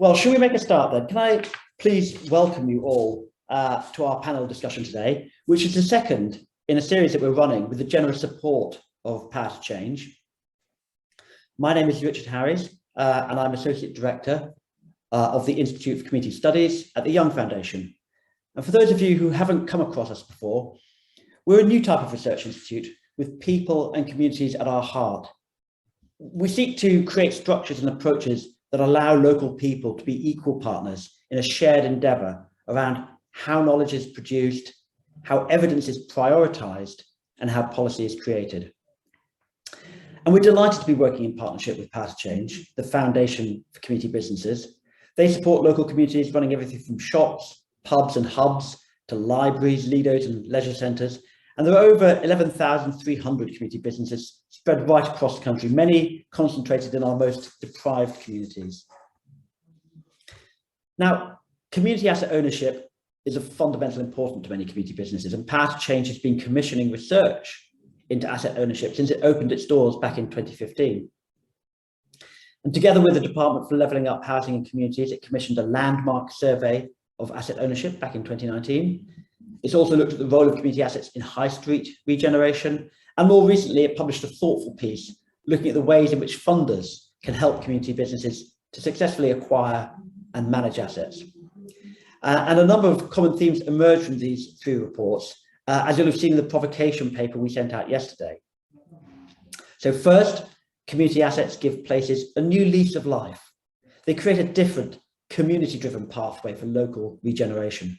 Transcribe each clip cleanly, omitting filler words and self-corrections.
Well, shall we make a start then? Can I please welcome you all to our panel discussion today, which is the second in a series that we're running with the generous support of Power to Change. My name is Richard Harries, and I'm Associate Director of the Institute for Community Studies at the Young Foundation. And for those of you who haven't come across us before, we're a new type of research institute with people and communities at our heart. We seek to create structures and approaches that allow local people to be equal partners in a shared endeavour around how knowledge is produced, how evidence is prioritised, and how policy is created. And we're delighted to be working in partnership with Power to Change, the Foundation for Community Businesses. They support local communities running everything from shops, pubs and hubs to libraries, lidos and leisure centres. And there are over 11,300 community businesses spread right across the country, many concentrated in our most deprived communities. Now, community asset ownership is of fundamental importance to many community businesses, and Power to Change has been commissioning research into asset ownership since it opened its doors back in 2015. And together with the Department for Levelling Up Housing and Communities, it commissioned a landmark survey of asset ownership back in 2019. It's also looked at the role of community assets in high street regeneration. And more recently, it published a thoughtful piece looking at the ways in which funders can help community businesses to successfully acquire and manage assets. And a number of common themes emerged from these three reports, as you'll have seen in the provocation paper we sent out yesterday. So first, community assets give places a new lease of life. They create a different community-driven pathway for local regeneration.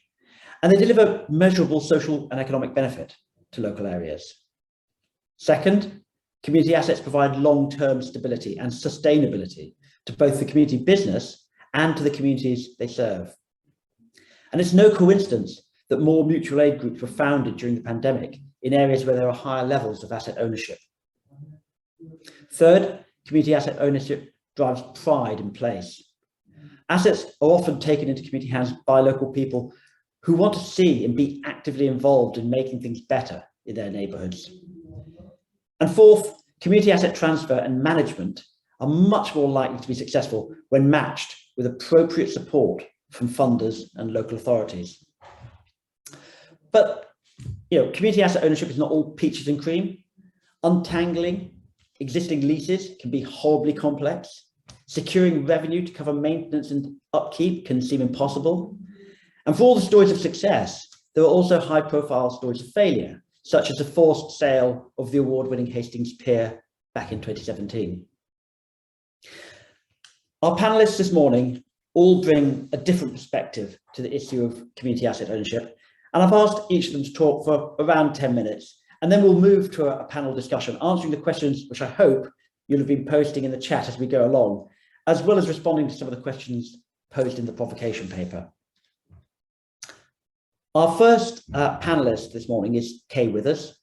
And they deliver measurable social and economic benefit to local areas. Second, community assets provide long-term stability and sustainability to both the community business and to the communities they serve. And it's no coincidence that more mutual aid groups were founded during the pandemic in areas where there are higher levels of asset ownership. Third, community asset ownership drives pride in place. Assets are often taken into community hands by local people who want to see and be actively involved in making things better in their neighbourhoods. And fourth, community asset transfer and management are much more likely to be successful when matched with appropriate support from funders and local authorities. But community asset ownership is not all peaches and cream. Untangling existing leases can be horribly complex. Securing revenue to cover maintenance and upkeep can seem impossible. And for all the stories of success, there are also high-profile stories of failure, such as the forced sale of the award-winning Hastings Pier back in 2017. Our panelists this morning all bring a different perspective to the issue of community asset ownership, and I've asked each of them to talk for around 10 minutes, and then we'll move to a panel discussion, answering the questions which I hope you'll have been posting in the chat as we go along, as well as responding to some of the questions posed in the provocation paper. Our first panelist this morning is Kay Withers,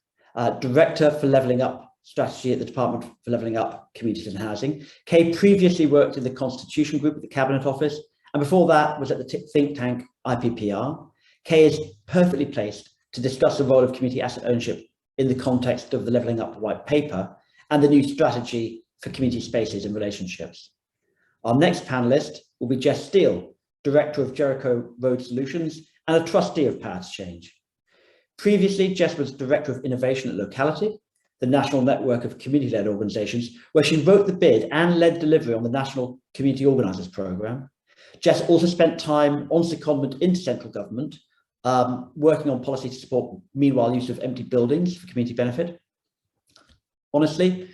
Director for Levelling Up Strategy at the Department for Levelling Up Communities and Housing. Kay previously worked in the Constitution Group at the Cabinet Office, and before that was at the think tank IPPR. Kay is perfectly placed to discuss the role of community asset ownership in the context of the Levelling Up White Paper and the new strategy for community spaces and relationships. Our next panelist will be Jess Steele, Director of Jericho Road Solutions and a trustee of Power to Change. Previously, Jess was Director of Innovation at Locality, the national network of community-led organisations, where she wrote the bid and led delivery on the National Community Organisers Programme. Jess also spent time on secondment into central government, working on policy to support meanwhile use of empty buildings for community benefit. Honestly,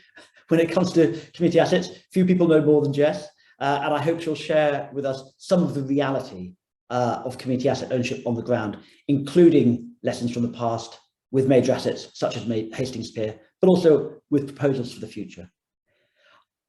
when it comes to community assets, few people know more than Jess, and I hope she'll share with us some of the reality of community asset ownership on the ground, including lessons from the past with major assets such as Hastings Pier, but also with proposals for the future.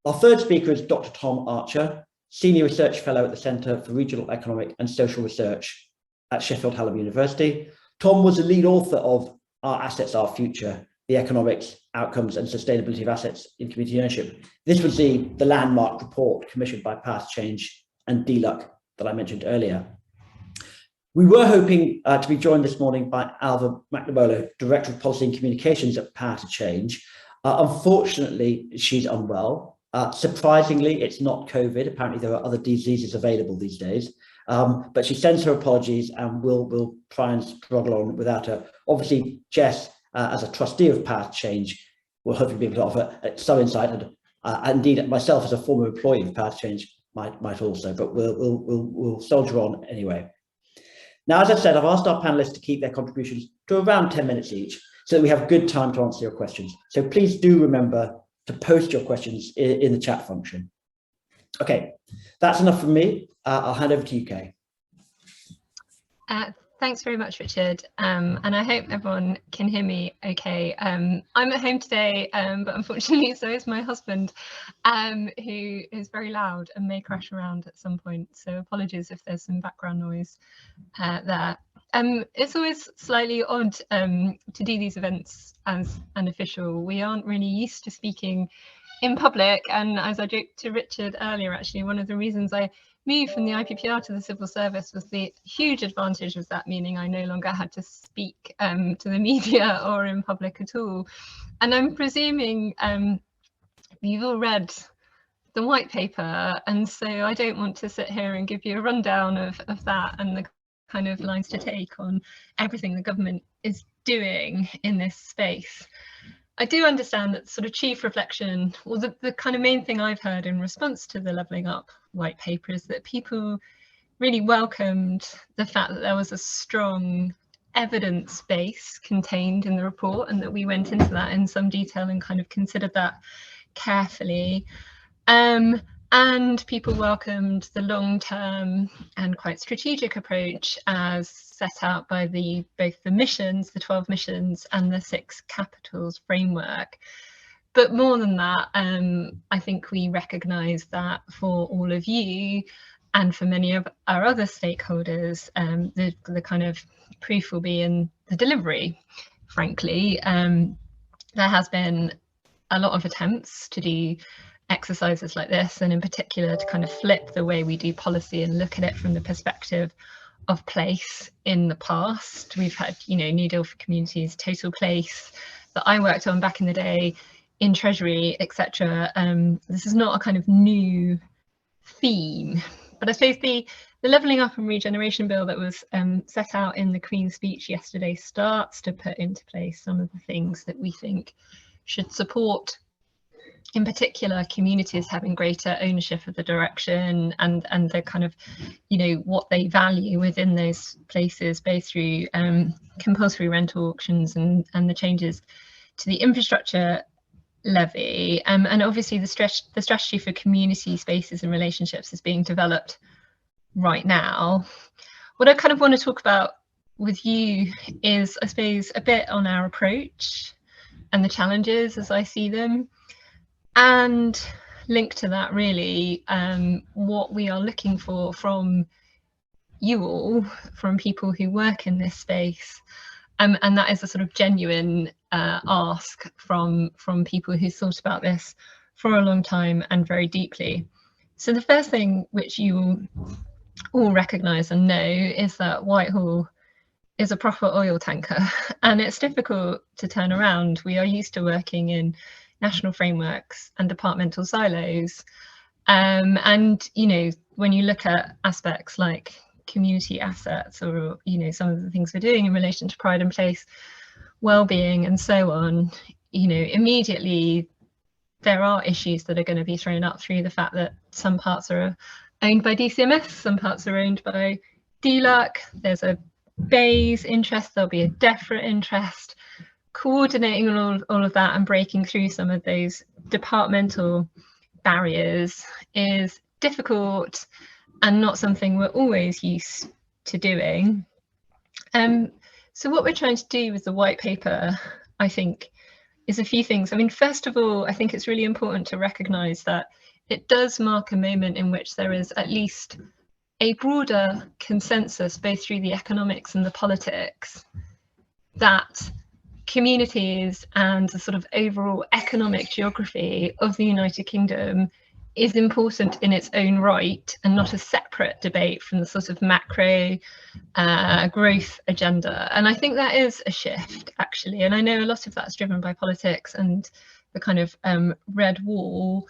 Our third speaker is Dr. Tom Archer, Senior Research Fellow at the Centre for Regional Economic and Social Research at Sheffield Hallam University. Tom was the lead author of Our Assets, Our Future, the Economics, Outcomes and Sustainability of Assets in Community Ownership. This was the landmark report commissioned by Power to Change and DLUC that I mentioned earlier. We were hoping to be joined this morning by Alva McNamara, Director of Policy and Communications at Power to Change. Unfortunately, she's unwell Surprisingly, it's not COVID. Apparently, there are other diseases available these days. But she sends her apologies, and we'll try and struggle on without her. Obviously, Jess, as a trustee of Path Change, will hopefully be able to offer some insight, and indeed myself as a former employee of Path Change might also. But we'll soldier on anyway. Now, as I said, I've asked our panelists to keep their contributions to around 10 minutes each, so that we have good time to answer your questions. So please do remember to post your questions in the chat function. Okay, that's enough from me. I'll hand over to you, Kay. Thanks very much, Richard. And I hope everyone can hear me okay. I'm at home today, but unfortunately so is my husband, who is very loud and may crash around at some point. So apologies if there's some background noise there. It's always slightly odd to do these events as an official. We aren't really used to speaking in public, and as I joked to Richard earlier, actually one of the reasons I moved from the IPPR to the civil service was the huge advantage of that, meaning I no longer had to speak to the media or in public at all. And I'm presuming you've all read the white paper, and so I don't want to sit here and give you a rundown of that and the kind of lines to take on everything the government is doing in this space. I do understand that sort of chief reflection, or the kind of main thing I've heard in response to the Levelling Up white paper, is that people really welcomed the fact that there was a strong evidence base contained in the report, and that we went into that in some detail and kind of considered that carefully. And people welcomed the long-term and quite strategic approach as set out by both the missions, the 12 missions, and the 6 capitals framework. But more than that, I think we recognise that for all of you and for many of our other stakeholders, the kind of proof will be in the delivery, frankly. There has been a lot of attempts to do exercises like this, and in particular to kind of flip the way we do policy and look at it from the perspective of place in the past. We've had, New Deal for Communities, Total Place, that I worked on back in the day in Treasury, etc. This is not a kind of new theme, but I suppose the Levelling Up and Regeneration Bill that was set out in the Queen's speech yesterday starts to put into place some of the things that we think should support, in particular, communities having greater ownership of the direction and the kind of, what they value within those places, both through compulsory rental auctions and the changes to the infrastructure levy. And obviously the strategy for community spaces and relationships is being developed right now. What I kind of want to talk about with you is, I suppose, a bit on our approach and the challenges as I see them. And linked to that, really, what we are looking for from you all, from people who work in this space. And that is a sort of genuine ask from people who thought about this for a long time and very deeply. So the first thing which you all recognise and know is that Whitehall is a proper oil tanker, and it's difficult to turn around. We are used to working in national frameworks and departmental silos, and when you look at aspects like community assets, or some of the things we're doing in relation to pride and place, well-being and so on, immediately there are issues that are going to be thrown up through the fact that some parts are owned by DCMS, some parts are owned by DLUC, there's a BEIS interest, there'll be a DEFRA interest. Coordinating all of that and breaking through some of those departmental barriers is difficult and not something we're always used to doing. So what we're trying to do with the white paper, I think, is a few things. I mean, first of all, I think it's really important to recognise that it does mark a moment in which there is at least a broader consensus, both through the economics and the politics, that communities and the sort of overall economic geography of the United Kingdom is important in its own right and not a separate debate from the sort of macro growth agenda. And I think that is a shift, actually. And I know a lot of that's driven by politics and the kind of red wall.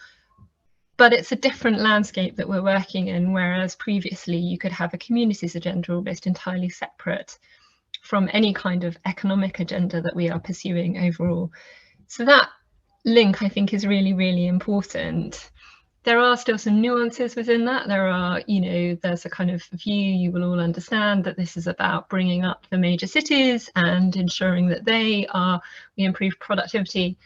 But it's a different landscape that we're working in, whereas previously you could have a communities agenda almost entirely separate from any kind of economic agenda that we are pursuing overall. So that link, I think, is really, really important. There are still some nuances within that. There are, you know, there's a kind of view, you will all understand, that this is about bringing up the major cities and ensuring that we improve productivity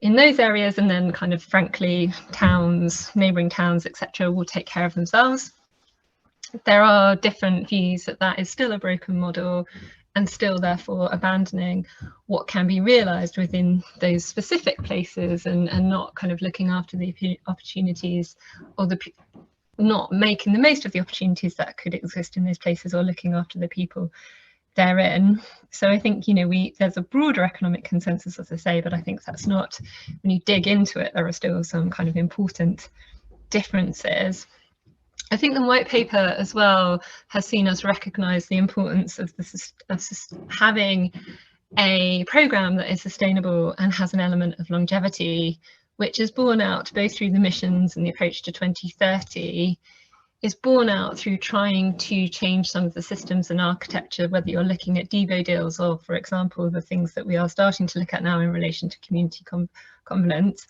in those areas, and then kind of frankly towns, neighbouring towns, etc., will take care of themselves. There are different views that that is still a broken model and still therefore abandoning what can be realised within those specific places, and not kind of looking after the opportunities, or not making the most of the opportunities that could exist in those places, or looking after the people therein. So I think, you know, there's a broader economic consensus, as I say, but I think that's not, when you dig into it, there are still some kind of important differences. I think the white paper as well has seen us recognise the importance of having a programme that is sustainable and has an element of longevity, which is borne out both through the missions and the approach to 2030, is borne out through trying to change some of the systems and architecture, whether you're looking at Devo deals or, for example, the things that we are starting to look at now in relation to community covenants.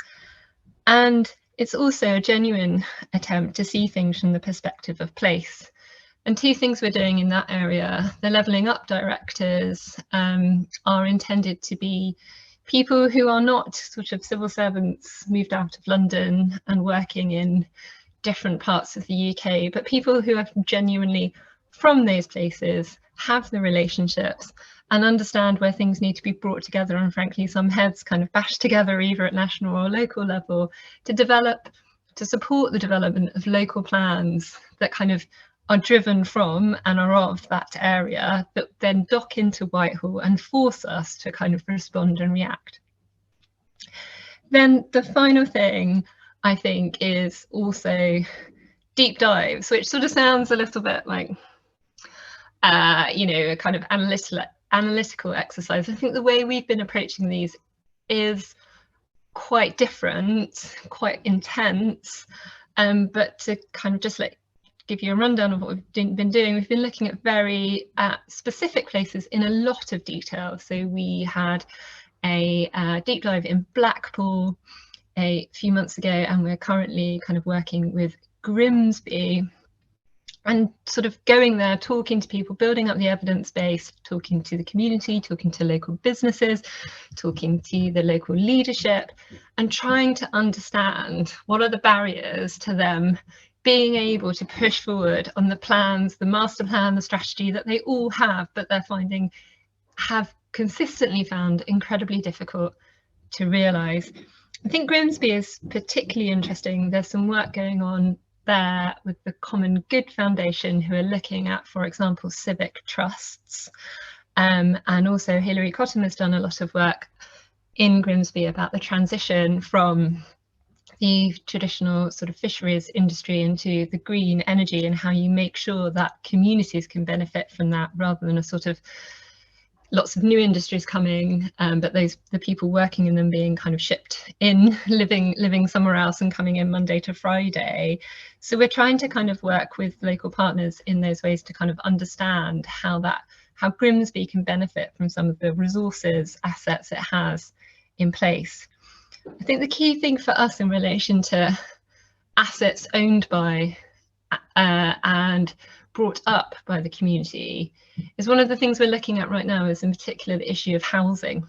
And it's also a genuine attempt to see things from the perspective of place. And two things we're doing in that area: the levelling up directors are intended to be people who are not sort of civil servants moved out of London and working in different parts of the UK, but people who are genuinely from those places, have the relationships and understand where things need to be brought together, and frankly some heads kind of bashed together either at national or local level to support the development of local plans that kind of are driven from and are of that area, that then dock into Whitehall and force us to kind of respond and react. Then the final thing I think is also deep dives, which sort of sounds a little bit like, you know, a kind of analytical exercise. I think the way we've been approaching these is quite different, quite intense, but to kind of just give you a rundown of what we've been doing, we've been looking at very specific places in a lot of detail. So we had a deep dive in Blackpool a few months ago, and we're currently kind of working with Grimsby and sort of going there, talking to people, building up the evidence base, talking to the community, talking to local businesses, talking to the local leadership, and trying to understand what are the barriers to them being able to push forward on the plans, the master plan, the strategy that they all have, but have consistently found incredibly difficult to realise. I think Grimsby is particularly interesting. There's some work going on there with the Common Good Foundation, who are looking at, for example, civic trusts. And also Hilary Cottam has done a lot of work in Grimsby about the transition from the traditional sort of fisheries industry into the green energy, and how you make sure that communities can benefit from that, rather than a sort of lots of new industries coming, but the people working in them being kind of shipped in, living somewhere else and coming in Monday to Friday. So we're trying to kind of work with local partners in those ways to kind of understand how Grimsby can benefit from some of the resources, assets it has in place. I think the key thing for us in relation to assets owned by and brought up by the community is, one of the things we're looking at right now is in particular the issue of housing,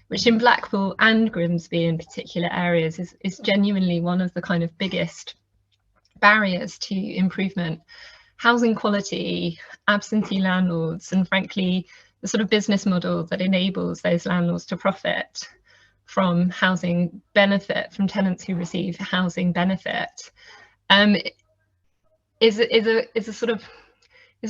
which in Blackpool and Grimsby in particular areas is genuinely one of the kind of biggest barriers to improvement. Housing quality, absentee landlords, and frankly the sort of business model that enables those landlords to profit from housing benefit, from tenants who receive housing benefit, is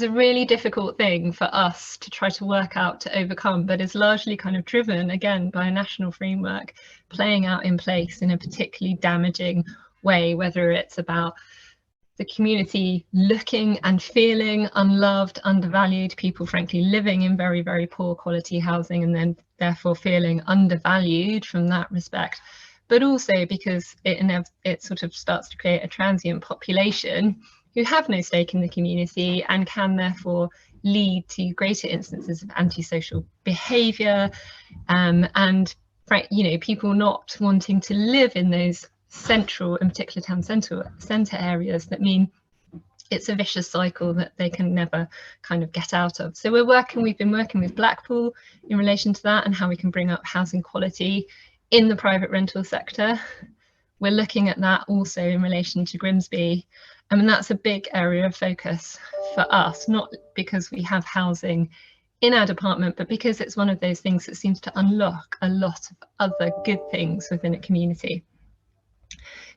a really difficult thing for us to try to work out to overcome, but is largely kind of driven again by a national framework playing out in place in a particularly damaging way, whether it's about the community looking and feeling unloved, undervalued, people frankly living in very, very poor quality housing and then therefore feeling undervalued from that respect, but also because it sort of starts to create a transient population who have no stake in the community and can therefore lead to greater instances of antisocial behaviour, and people not wanting to live in those central and particular town centre areas that mean it's a vicious cycle that they can never kind of get out of. So we've been working with Blackpool in relation to that and how we can bring up housing quality in the private rental sector. We're looking at that also in relation to Grimsby. I mean, that's a big area of focus for us, not because we have housing in our department, but because it's one of those things that seems to unlock a lot of other good things within a community.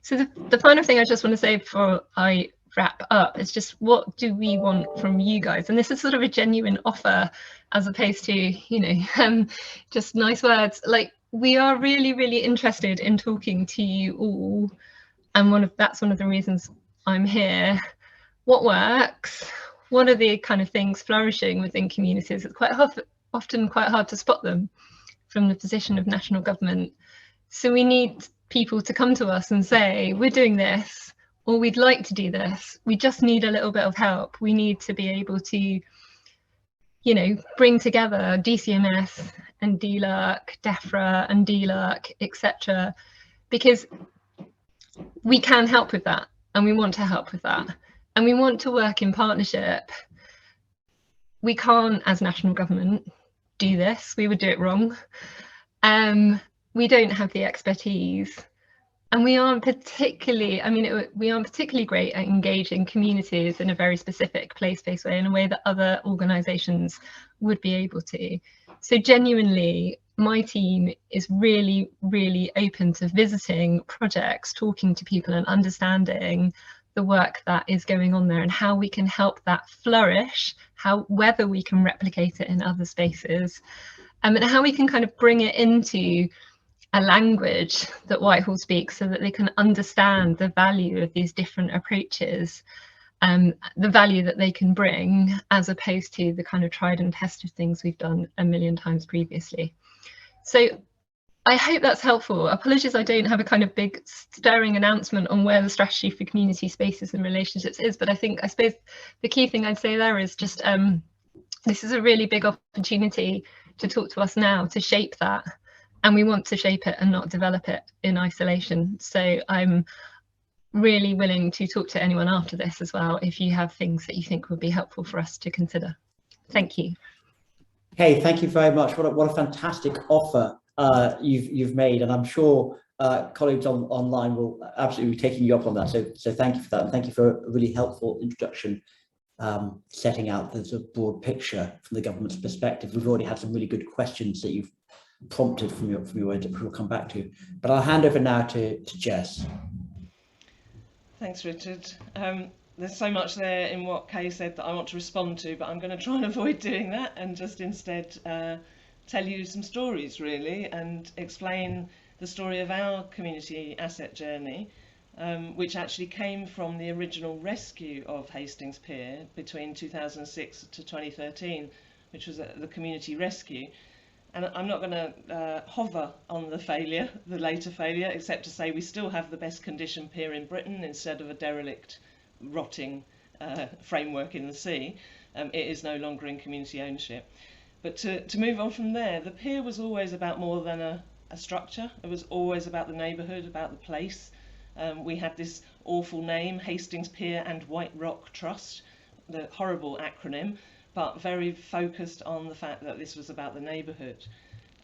So the final thing I just want to say before I wrap up is just, what do we want from you guys? And this is sort of a genuine offer, as opposed to just nice words. Like, we are really, really interested in talking to you all, and that's one of the reasons I'm here. What works? What are the kind of things flourishing within communities? It's quite often quite hard to spot them from the position of national government. So we need people to come to us and say, we're doing this, or we'd like to do this. We just need a little bit of help. We need to be able to, bring together DCMS and DLURC, DEFRA and DLURC, etc., because we can help with that, and we want to help with that, and we want to work in partnership. We can't, as national government, do this. We would do it wrong. We don't have the expertise, and we aren't particularly great at engaging communities in a very specific place-based way, in a way that other organisations would be able to. So genuinely, my team is really, really open to visiting projects, talking to people and understanding the work that is going on there and how we can help that flourish, whether we can replicate it in other spaces, and how we can kind of bring it into a language that Whitehall speaks, so that they can understand the value of these different approaches, the value that they can bring, as opposed to the kind of tried and tested things we've done a million times previously. So I hope that's helpful. Apologies, I don't have a kind of big stirring announcement on where the strategy for community spaces and relationships is, but I suppose the key thing I'd say there is just this is a really big opportunity to talk to us now, to shape that, and we want to shape it and not develop it in isolation. So I'm really willing to talk to anyone after this as well, if you have things that you think would be helpful for us to consider. Thank you. Hey, thank you very much. What a fantastic offer you've made, and I'm sure colleagues online will absolutely be taking you up on that. So thank you for that, and thank you for a really helpful introduction, setting out the sort of broad picture from the government's perspective. We've already had some really good questions that you've prompted from your words that we'll come back to, but I'll hand over now to Jess. Thanks, Richard. There's so much there in what Kay said that I want to respond to, but I'm going to try and avoid doing that and just instead tell you some stories, really, and explain the story of our community asset journey, which actually came from the original rescue of Hastings Pier between 2006 to 2013, which was the community rescue. And I'm not going to hover on the later failure, except to say we still have the best conditioned pier in Britain instead of a derelict, rotting framework in the sea. It is no longer in community ownership. But to move on from there, the pier was always about more than a structure. It was always about the neighbourhood, about the place. We had this awful name, Hastings Pier and White Rock Trust, the horrible acronym, but very focused on the fact that this was about the neighbourhood.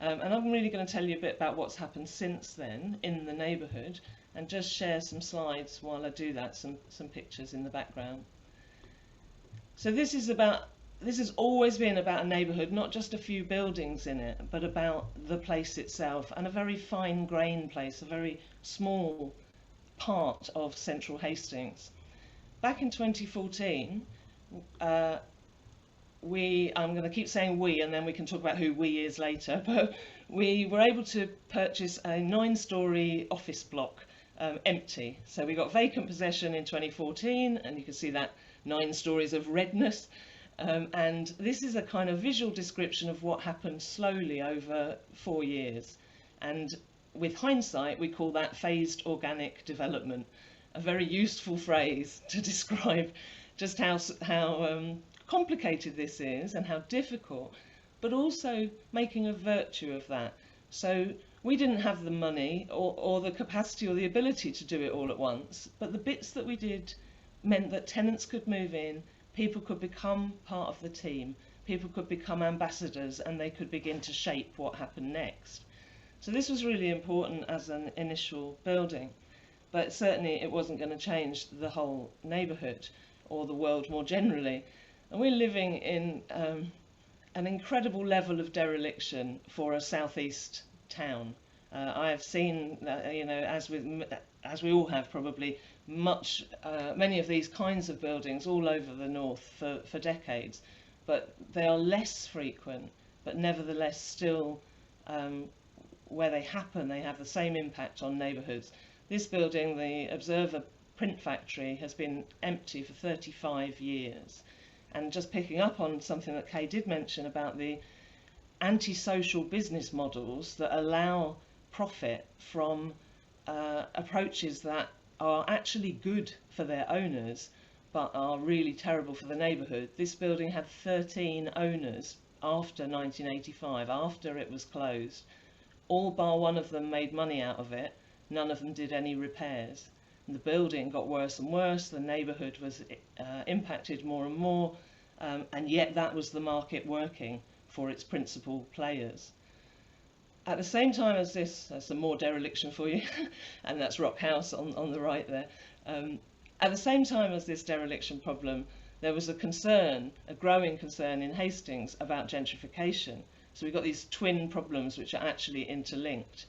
And I'm really going to tell you a bit about what's happened since then in the neighbourhood, and just share some slides while I do that, some pictures in the background. So this has always been about a neighbourhood, not just a few buildings in it, but about the place itself, and a very fine-grained place, a very small part of central Hastings. Back in 2014, I'm going to keep saying we, and then we can talk about who we is later, but we were able to purchase a 9-storey office block, empty. So we got vacant possession in 2014, and you can see that 9 stories of redness. And this is a kind of visual description of what happened slowly over 4 years. And with hindsight, we call that phased organic development, a very useful phrase to describe just how complicated this is and how difficult, but also making a virtue of that. So we didn't have the money or the capacity or the ability to do it all at once, but the bits that we did meant that tenants could move in, people could become part of the team, people could become ambassadors, and they could begin to shape what happened next. So this was really important as an initial building, but certainly it wasn't going to change the whole neighbourhood or the world more generally. And we're living in an incredible level of dereliction for a southeast town. I have seen, as we all have probably, many of these kinds of buildings all over the north for decades, but they are less frequent, but nevertheless still where they happen, they have the same impact on neighbourhoods. This building, the Observer print factory, has been empty for 35 years. And just picking up on something that Kay did mention about the antisocial business models that allow profit from approaches that are actually good for their owners, but are really terrible for the neighbourhood. This building had 13 owners after 1985, after it was closed. All bar one of them made money out of it. None of them did any repairs. And the building got worse and worse. The neighbourhood was impacted more and more. And yet that was the market working for its principal players. At the same time as this, that's some more dereliction for you, and that's Rock House on the right there. At the same time as this dereliction problem, there was a concern, a growing concern in Hastings about gentrification. So we've got these twin problems which are actually interlinked.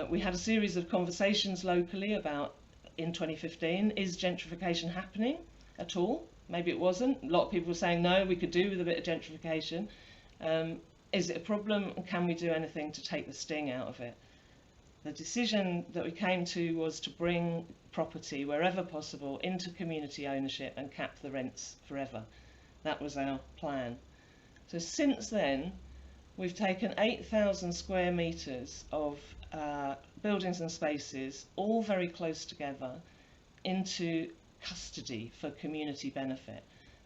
We had a series of conversations locally about, in 2015, is gentrification happening at all? Maybe it wasn't. A lot of people were saying, no, we could do with a bit of gentrification. Is it a problem, and can we do anything to take the sting out of it? The decision that we came to was to bring property, wherever possible, into community ownership and cap the rents forever. That was our plan. So since then, we've taken 8,000 square metres of buildings and spaces, all very close together, into custody for community benefit.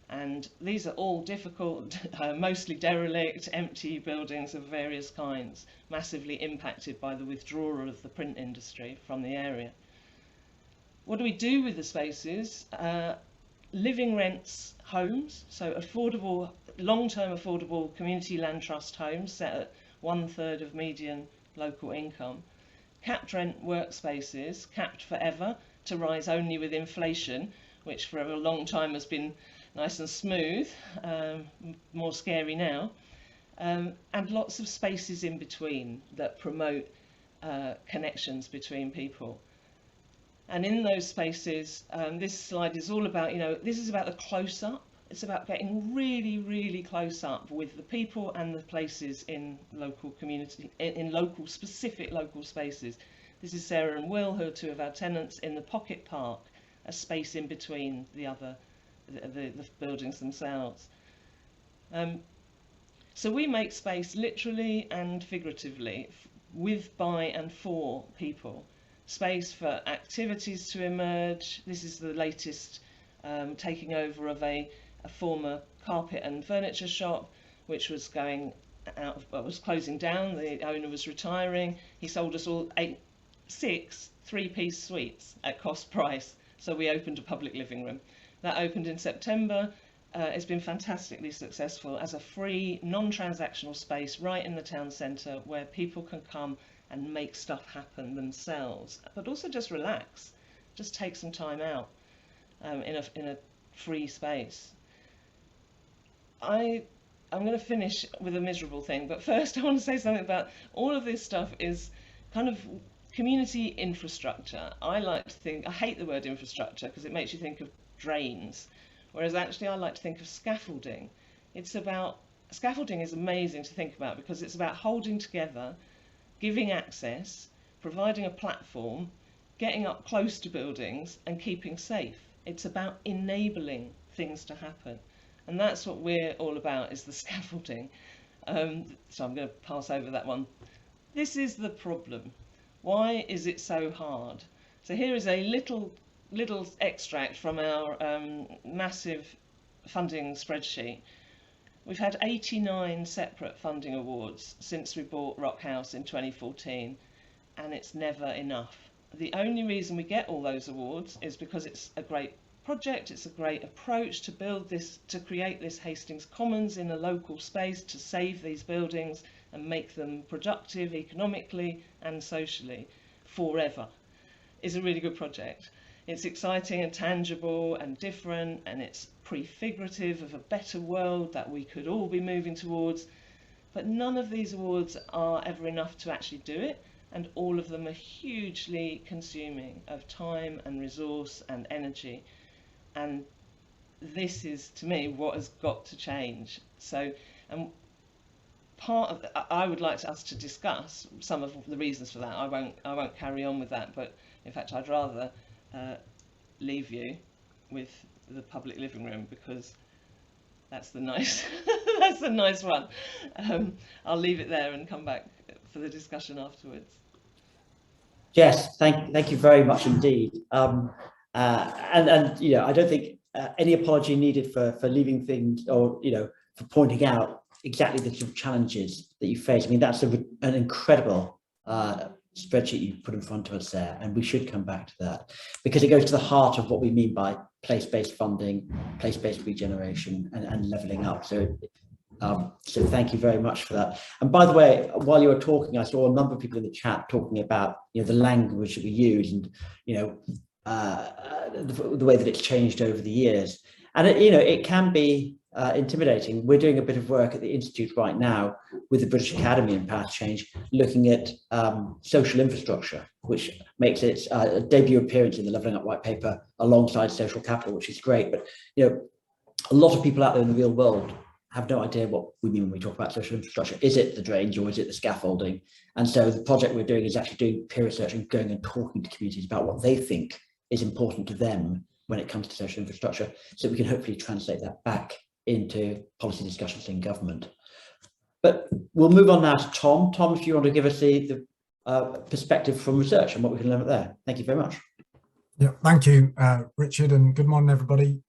And these are all difficult, mostly derelict, empty buildings of various kinds, massively impacted by the withdrawal of the print industry from the area. What do we do with the spaces? Living rents homes, so affordable, long-term affordable community land trust homes set at 1/3 of median local income. Capped rent workspaces, capped forever to rise only with inflation, which for a long time has been nice and smooth, more scary now, and lots of spaces in between that promote connections between people. And in those spaces, this slide is all about, this is about the close-up. It's about getting really, really close up with the people and the places in local community, in specific local spaces. This is Sarah and Will, who are two of our tenants, in the Pocket Park, a space in between the buildings themselves. So we make space literally and figuratively, with, by and for people. Space for activities to emerge. This is the latest taking over of a former carpet and furniture shop, which was going out, was closing down. The owner was retiring. He sold us all 6 3-piece suites at cost price. So we opened a public living room. That opened in September. It's been fantastically successful as a free, non-transactional space right in the town centre where people can come and make stuff happen themselves, but also just relax, just take some time out in a free space. I'm going to finish with a miserable thing, but first I want to say something about all of this stuff is kind of community infrastructure. I hate the word infrastructure because it makes you think of drains, whereas actually I like to think of scaffolding. Scaffolding is amazing to think about because it's about holding together, giving access, providing a platform, getting up close to buildings and keeping safe. It's about enabling things to happen. And that's what we're all about, is the scaffolding. So I'm going to pass over that one. This is the problem. Why is it so hard? So here is a little extract from our massive funding spreadsheet. We've had 89 separate funding awards since we bought Rock House in 2014, and it's never enough. The only reason we get all those awards is because it's a great project, it's a great approach to build this, to create this Hastings Commons in a local space, to save these buildings and make them productive economically and socially forever. It's a really good project. It's exciting and tangible and different, and it's prefigurative of a better world that we could all be moving towards. But none of these awards are ever enough to actually do it, and all of them are hugely consuming of time and resource and energy. And this is, to me, what has got to change. So, and part of I would like us to discuss some of the reasons for that. I won't carry on with that, but in fact I'd rather leave you with the public living room, because that's the nice that's the nice one. I'll leave it there and come back for the discussion afterwards. Yes, thank you very much indeed. And you know, I don't think any apology needed for leaving things, or you know, for pointing out exactly the sort of challenges that you face. I mean, that's an incredible spreadsheet you put in front of us there, and we should come back to that, because it goes to the heart of what we mean by place-based funding, place-based regeneration, and levelling up. So thank you very much for that. And by the way, while you were talking, I saw a number of people in the chat talking about, you know, the language that we use, and you know, the way that it's changed over the years. And it, you know, it can be intimidating. We're doing a bit of work at the Institute right now with the British Academy and Path Change, looking at social infrastructure, which makes its debut appearance in the Levelling Up White Paper alongside social capital, which is great. But you know, a lot of people out there in the real world have no idea what we mean when we talk about social infrastructure. Is it the drains, or is it the scaffolding? And so the project we're doing is actually doing peer research and going and talking to communities about what they think is important to them when it comes to social infrastructure, so we can hopefully translate that back into policy discussions in government. But we'll move on now to Tom. Tom, if you want to give us the perspective from research and what we can learn there. Thank you very much. Yeah, thank you, Richard, and good morning, everybody.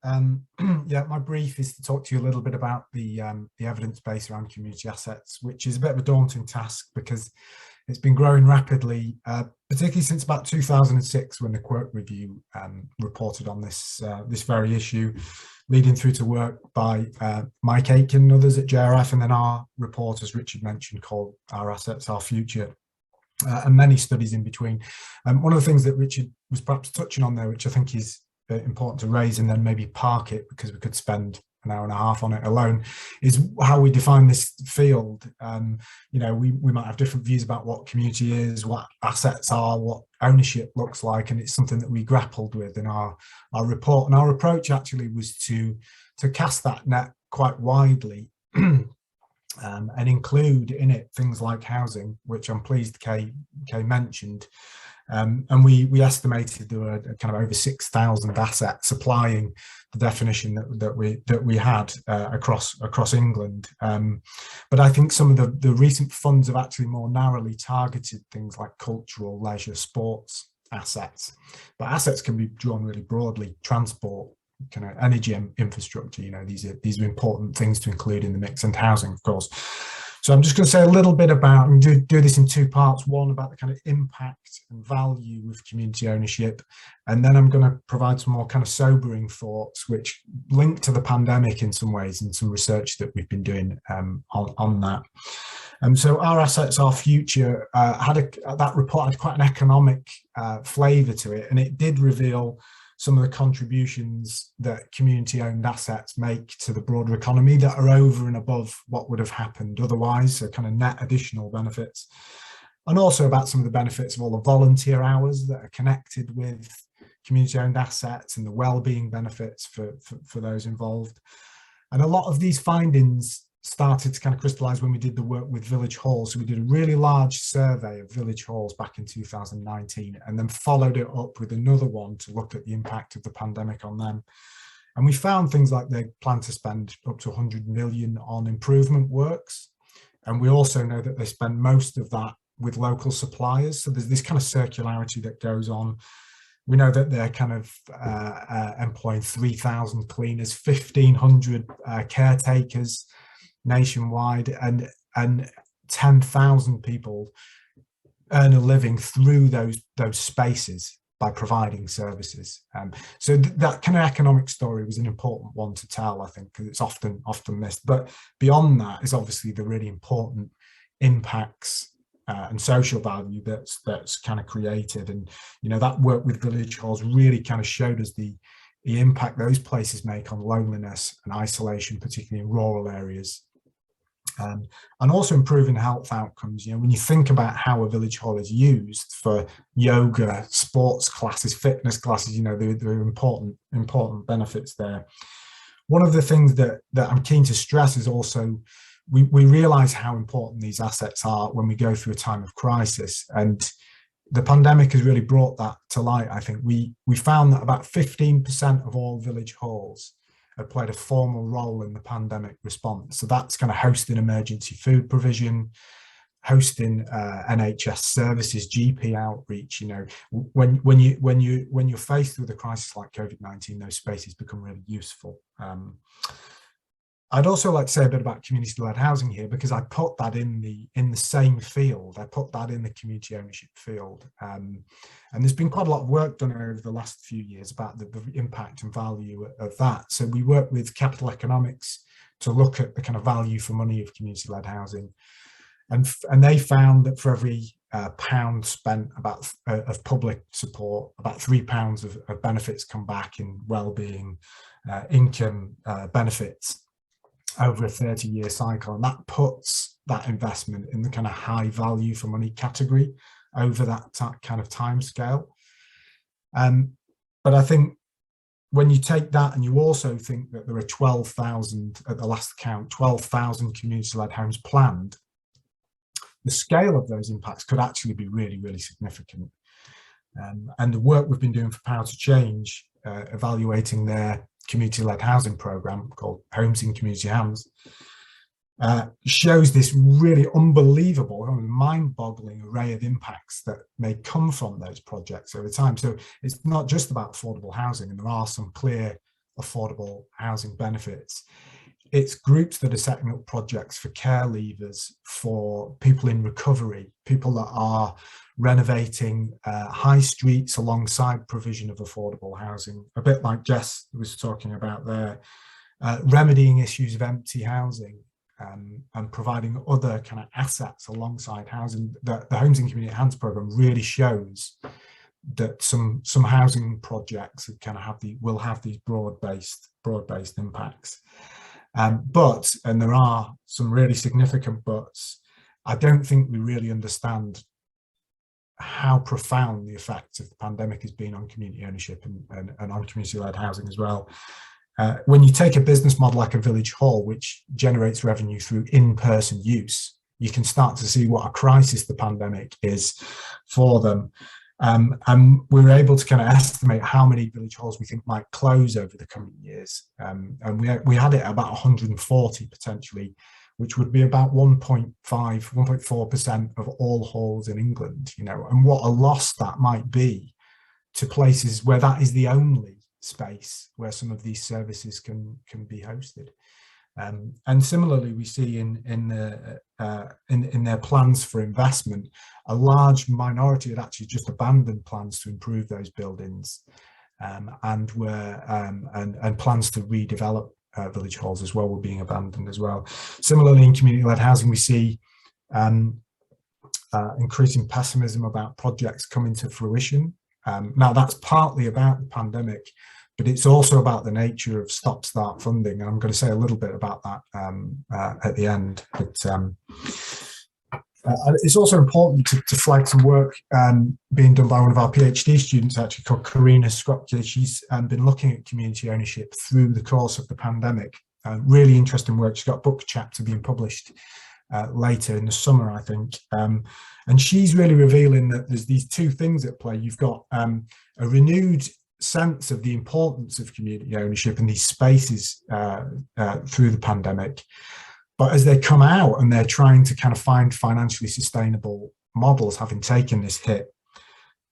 Yeah, my brief is to talk to you a little bit about the evidence base around community assets, which is a bit of a daunting task because it's been growing rapidly, particularly since about 2006, when the Quirk Review reported on this very issue, leading through to work by Mike Aitken and others at JRF, and then our report, as Richard mentioned, called Our Assets, Our Future, and many studies in between. One of the things that Richard was perhaps touching on there, which I think is important to raise and then maybe park it, because we could spend an hour and a half on it alone, is how we define this field. You know, we might have different views about what community is, what assets are, what ownership looks like, and it's something that we grappled with in our report. And our approach actually was to cast that net quite widely and include in it things like housing, which I'm pleased Kay mentioned. And we estimated there were kind of over 6,000 assets supplying the definition that we had across England. But I think some of the recent funds have actually more narrowly targeted things like cultural, leisure, sports assets. But assets can be drawn really broadly: transport, kind of energy infrastructure. You know, these are important things to include in the mix, and housing, of course. So I'm just going to say a little bit about, and do this in two parts: one about the kind of impact and value of community ownership, and then I'm going to provide some more kind of sobering thoughts which link to the pandemic in some ways, and some research that we've been doing on that. So Our Assets, Our Future that report had quite an economic flavour to it, and it did reveal some of the contributions that community-owned assets make to the broader economy that are over and above what would have happened otherwise, so kind of net additional benefits, and also about some of the benefits of all the volunteer hours that are connected with community-owned assets and the well-being benefits for those involved. And a lot of these findings started to kind of crystallise when we did the work with village halls. So we did a really large survey of village halls back in 2019, and then followed it up with another one to look at the impact of the pandemic on them. And we found things like they plan to spend up to 100 million on improvement works. And we also know that they spend most of that with local suppliers. So there's this kind of circularity that goes on. We know that they're kind of employing 3,000 cleaners, 1,500 caretakers nationwide, and 10,000 people earn a living through those spaces by providing services. So that kind of economic story was an important one to tell, I think, because it's often missed. But beyond that is obviously the really important impacts and social value that's kind of created. And that work with village halls really kind of showed us the impact those places make on loneliness and isolation, particularly in rural areas. And also improving health outcomes. When you think about how a village hall is used for yoga, sports classes, fitness classes, there are important benefits there. One of the things that I'm keen to stress is also we realise how important these assets are when we go through a time of crisis, and the pandemic has really brought that to light. I think we found that about 15% of all village halls had played a formal role in the pandemic response. So that's kind of hosting emergency food provision, hosting NHS services, GP outreach. When you're faced with a crisis like COVID-19, those spaces become really useful. I'd also like to say a bit about community-led housing here, because I put that in the same field. I put that in the community ownership field. And there's been quite a lot of work done over the last few years about the impact and value of that. So we work with Capital Economics to look at the kind of value for money of community-led housing. And they found that for every pound spent of public support, about £3 of benefits come back in well-being, income benefits over a 30-year cycle, and that puts that investment in the kind of high value for money category over that kind of time scale. But I think when you take that and you also think that there are 12,000 at the last count, 12,000 community-led homes planned, the scale of those impacts could actually be really, really significant. And the work we've been doing for Power to Change, evaluating their community-led housing programme called Homes in Community Hands, shows this really unbelievable, mind-boggling array of impacts that may come from those projects over time. So it's not just about affordable housing, and there are some clear affordable housing benefits. It's groups that are setting up projects for care leavers, for people in recovery, people that are renovating high streets alongside provision of affordable housing, a bit like Jess was talking about there, remedying issues of empty housing, and providing other kind of assets alongside housing. The Homes in Community Hands programme really shows that some housing projects kind of will have these broad-based impacts. But, and there are some really significant buts, I don't think we really understand how profound the effect of the pandemic has been on community ownership and on community-led housing as well. When you take a business model like a village hall, which generates revenue through in-person use, you can start to see what a crisis the pandemic is for them. And we were able to kind of estimate how many village halls we think might close over the coming years. And we had it at about 140 potentially, which would be about 1.4% of all halls in England, and what a loss that might be to places where that is the only space where some of these services can be hosted. And similarly, we see in their plans for investment, a large minority had actually just abandoned plans to improve those buildings, and plans to redevelop village halls as well were being abandoned as well. Similarly, in community-led housing, we see increasing pessimism about projects coming to fruition. Now, that's partly about the pandemic, but it's also about the nature of stop-start funding. And I'm going to say a little bit about that at the end. But it's also important to flag some work being done by one of our PhD students, actually, called Karina Skropke. She's been looking at community ownership through the course of the pandemic. Really interesting work. She's got a book chapter being published later in the summer, I think. And she's really revealing that there's these two things at play. You've got a renewed sense of the importance of community ownership in these spaces through the pandemic. But as they come out and they're trying to kind of find financially sustainable models having taken this hit,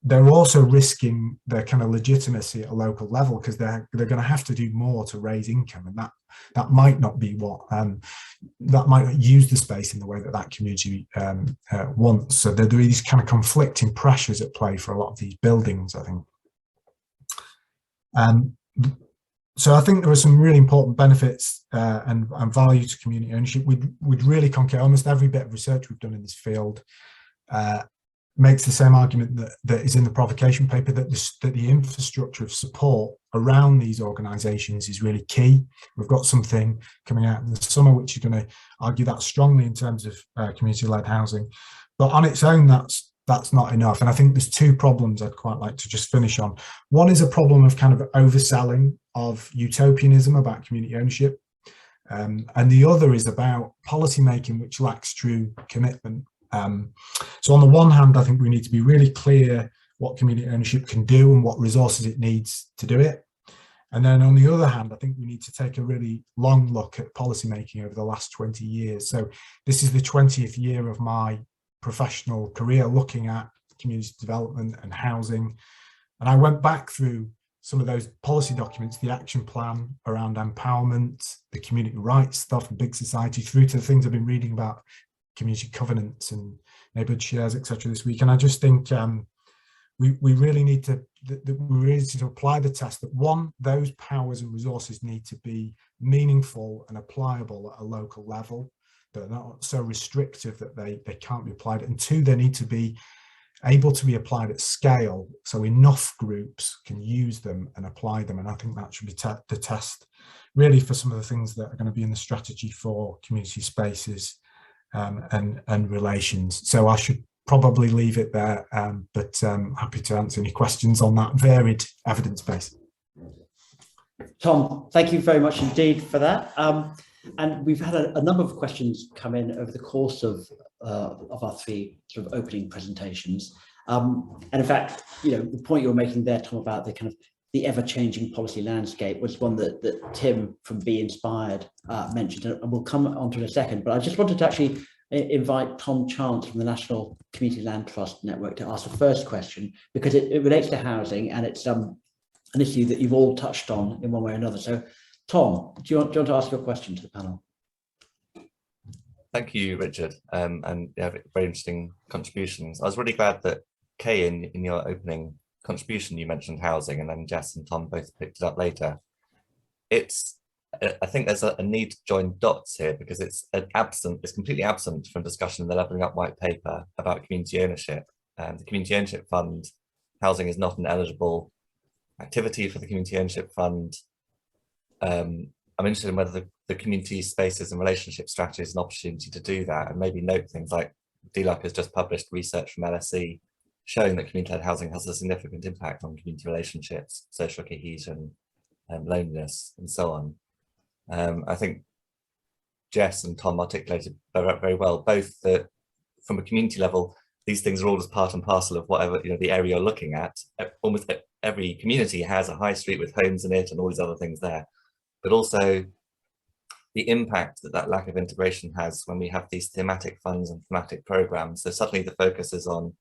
they're also risking their kind of legitimacy at a local level, because they're going to have to do more to raise income, and that might not be what that might not use the space in the way that community wants. So there are these kind of conflicting pressures at play for a lot of these buildings, I think. So I think there are some really important benefits and value to community ownership. We'd really concur. Almost every bit of research we've done in this field makes the same argument that is in the provocation paper, that the infrastructure of support around these organisations is really key. We've got something coming out in the summer which is going to argue that strongly in terms of community-led housing, but on its own that's not enough. And I think there's two problems I'd quite like to just finish on. One is a problem of kind of overselling of utopianism about community ownership, and the other is about policy making which lacks true commitment. So on the one hand, I think we need to be really clear what community ownership can do and what resources it needs to do it. And then on the other hand, I think we need to take a really long look at policy making over the last 20 years. So this is the 20th year of my professional career looking at community development and housing. And I went back through some of those policy documents, the action plan around empowerment, the community rights stuff, and big society, through to the things I've been reading about community covenants and neighbourhood shares, etc. this week. And I just think we really need to apply the test that, one, those powers and resources need to be meaningful and applicable at a local level. They're not so restrictive that they can't be applied. And two, they need to be able to be applied at scale, so enough groups can use them and apply them. And I think that should be the test really for some of the things that are going to be in the strategy for community spaces and relations. So I should probably leave it there, but happy to answer any questions on that varied evidence base. Tom, thank you very much indeed for that. And we've had a number of questions come in over the course of our three sort of opening presentations. And in fact, the point you were making there, Tom, about the kind of the ever-changing policy landscape was one that Tim from Be Inspired mentioned, and we'll come on to in a second. But I just wanted to actually invite Tom Chance from the National Community Land Trust Network to ask the first question, because it relates to housing, and it's an issue that you've all touched on in one way or another. So, Tom, do you want to ask your question to the panel? Thank you, Richard, and yeah, very interesting contributions. I was really glad that Kay, in your opening contribution, you mentioned housing, and then Jess and Tom both picked it up later. I think there's a need to join dots here, because it's completely absent from discussion in the Levelling Up white paper about community ownership. The Community Ownership Fund, housing is not an eligible activity for the Community Ownership Fund. I'm interested in whether the community spaces and relationship strategy is an opportunity to do that, and maybe note things like DLUC has just published research from LSE showing that community-led housing has a significant impact on community relationships, social cohesion, loneliness, and so on. I think Jess and Tom articulated very well, both that from a community level, these things are all just part and parcel of whatever, the area you're looking at. Almost every community has a high street with homes in it and all these other things there, but also the impact that lack of integration has when we have these thematic funds and thematic programs. So suddenly the focus is on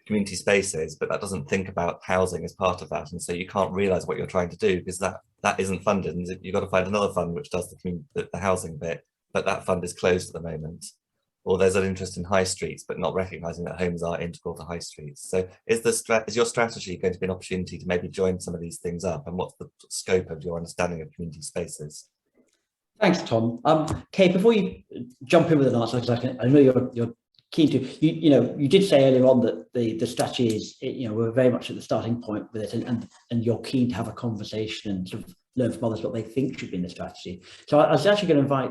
community spaces, but that doesn't think about housing as part of that, and so you can't realize what you're trying to do because that isn't funded, and you've got to find another fund which does the housing bit, but that fund is closed at the moment. Or there's an interest in high streets but not recognizing that homes are integral to high streets. So is your strategy going to be an opportunity to maybe join some of these things up, and what's the scope of your understanding of community spaces? Thanks, Tom. Kay, before you jump in with an answer, because I know you're keen to, you did say earlier on that the strategy is, we're very much at the starting point with it, and you're keen to have a conversation and sort of learn from others what they think should be in the strategy. So I was actually going to invite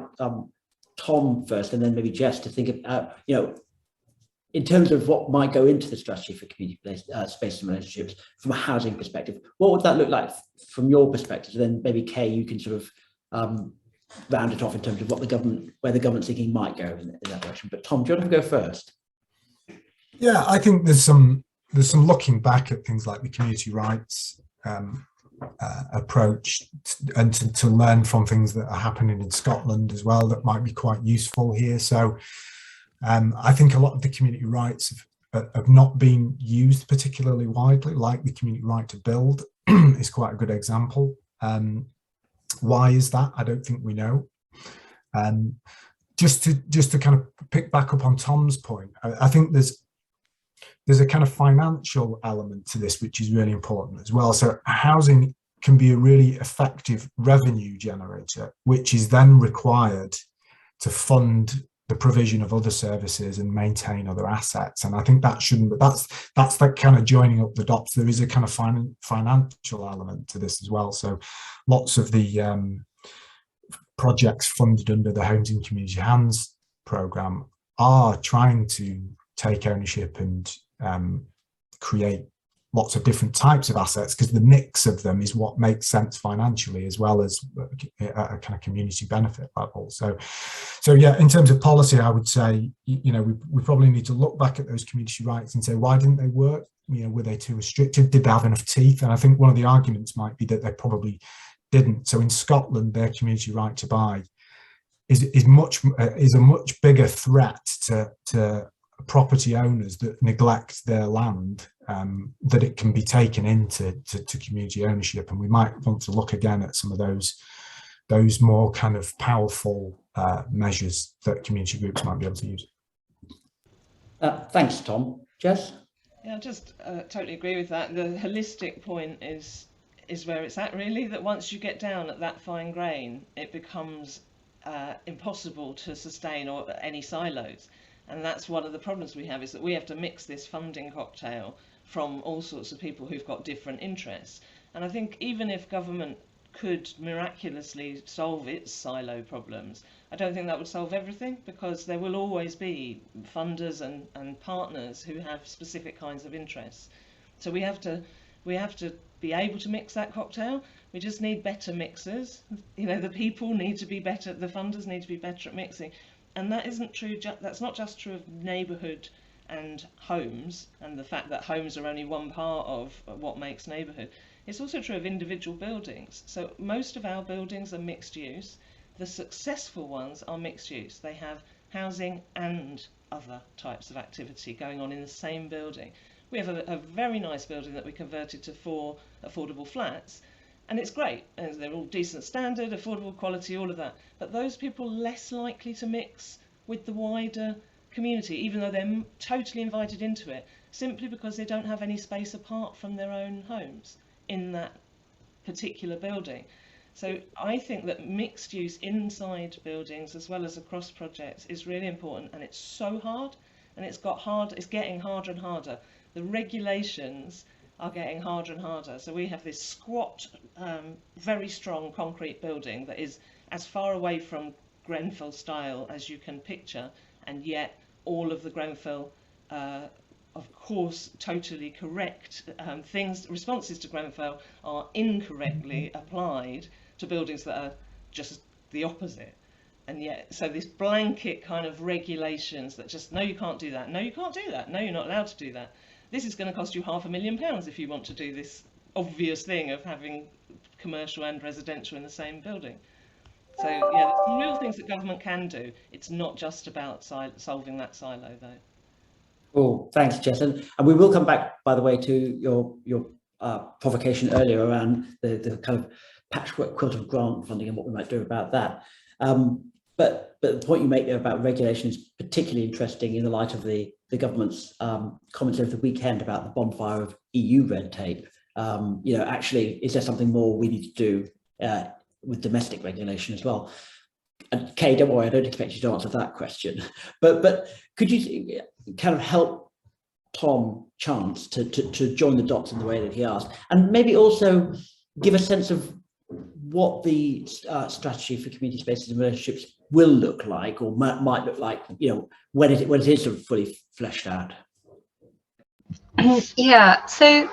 Tom first, and then maybe Jess, to think about, in terms of what might go into the strategy for community spaces and relationships from a housing perspective. What would that look like from your perspective? So then maybe Kay, you can sort of round it off in terms of where the government's thinking might go in that direction. But Tom, do you want to go first? Yeah, I think there's some looking back at things like the community rights approach, and to learn from things that are happening in Scotland as well that might be quite useful here. So I think a lot of the community rights have not been used particularly widely, like the community right to build is quite a good example. Why is that? I don't think we know. Just to kind of pick back up on Tom's point, I think there's a kind of financial element to this which is really important as well. So housing can be a really effective revenue generator, which is then required to fund the provision of other services and maintain other assets. And I think that shouldn't, that's that kind of joining up the dots. There is a kind of financial element to this as well. So lots of the projects funded under the Homes in Community Hands programme are trying to take ownership and create lots of different types of assets, because the mix of them is what makes sense financially as well as a kind of community benefit level. So yeah, in terms of policy, I would say, we probably need to look back at those community rights and say, why didn't they work? Were they too restricted? Did they have enough teeth? And I think one of the arguments might be that they probably didn't. So in Scotland, their community right to buy is a much bigger threat to property owners that neglect their land, that it can be taken into community ownership. And we might want to look again at some of those more kind of powerful measures that community groups might be able to use. Thanks, Tom. Jess? Yeah, I just totally agree with that. The holistic point is where it's at, really, that once you get down at that fine grain, it becomes impossible to sustain any silos. And that's one of the problems we have, is that we have to mix this funding cocktail from all sorts of people who've got different interests. And I think even if government could miraculously solve its silo problems, I don't think that would solve everything, because there will always be funders and partners who have specific kinds of interests. So we have to be able to mix that cocktail. We just need better mixers. The people need to be better, the funders need to be better at mixing. And that isn't true, that's not just true of neighbourhood and homes, and the fact that homes are only one part of what makes neighbourhood. It's also true of individual buildings. So most of our buildings are mixed use. The successful ones are mixed use. They have housing and other types of activity going on in the same building. We have a very nice building that we converted to 4 affordable flats, and it's great, and they're all decent standard, affordable quality, all of that. But those people are less likely to mix with the wider community, even though they're totally invited into it, simply because they don't have any space apart from their own homes in that particular building. So I think that mixed use inside buildings as well as across projects is really important, and it's so hard, and it's getting harder and harder. The regulations are getting harder and harder. So we have this squat, very strong concrete building that is as far away from Grenfell style as you can picture, and yet all of the Grenfell, of course, totally correct responses to Grenfell are incorrectly applied to buildings that are just the opposite. And yet, so this blanket kind of regulations that just, no, you can't do that, no, you can't do that, no, you're not allowed to do that. This is going to cost you £500,000 if you want to do this obvious thing of having commercial and residential in the same building. So yeah, there's some real things that government can do. It's not just about solving that silo, though. Oh, thanks, Jess. And we will come back, by the way, to your provocation earlier around the kind of patchwork quilt of grant funding and what we might do about that. But the point you make there about regulation is particularly interesting in the light of the government's comments over the weekend about the bonfire of EU red tape. Actually, is there something more we need to do with domestic regulation as well? And Kay, don't worry, I don't expect you to answer that question. But could you kind of help Tom Chance to join the dots in the way that he asked, and maybe also give a sense of what the strategy for community spaces and relationships will look like, or might look like, when it is sort of fully fleshed out? Yeah, so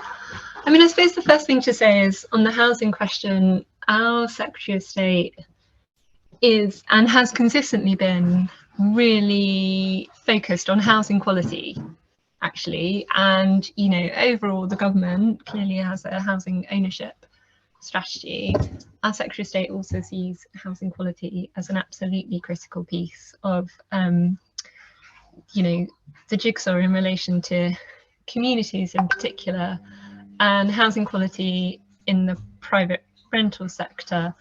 I suppose the first thing to say is, on the housing question, our Secretary of State is and has consistently been really focused on housing quality, actually, and overall the government clearly has a housing ownership strategy. Our Secretary of State also sees housing quality as an absolutely critical piece of you know, the jigsaw in relation to communities in particular and housing quality in the private rental sector.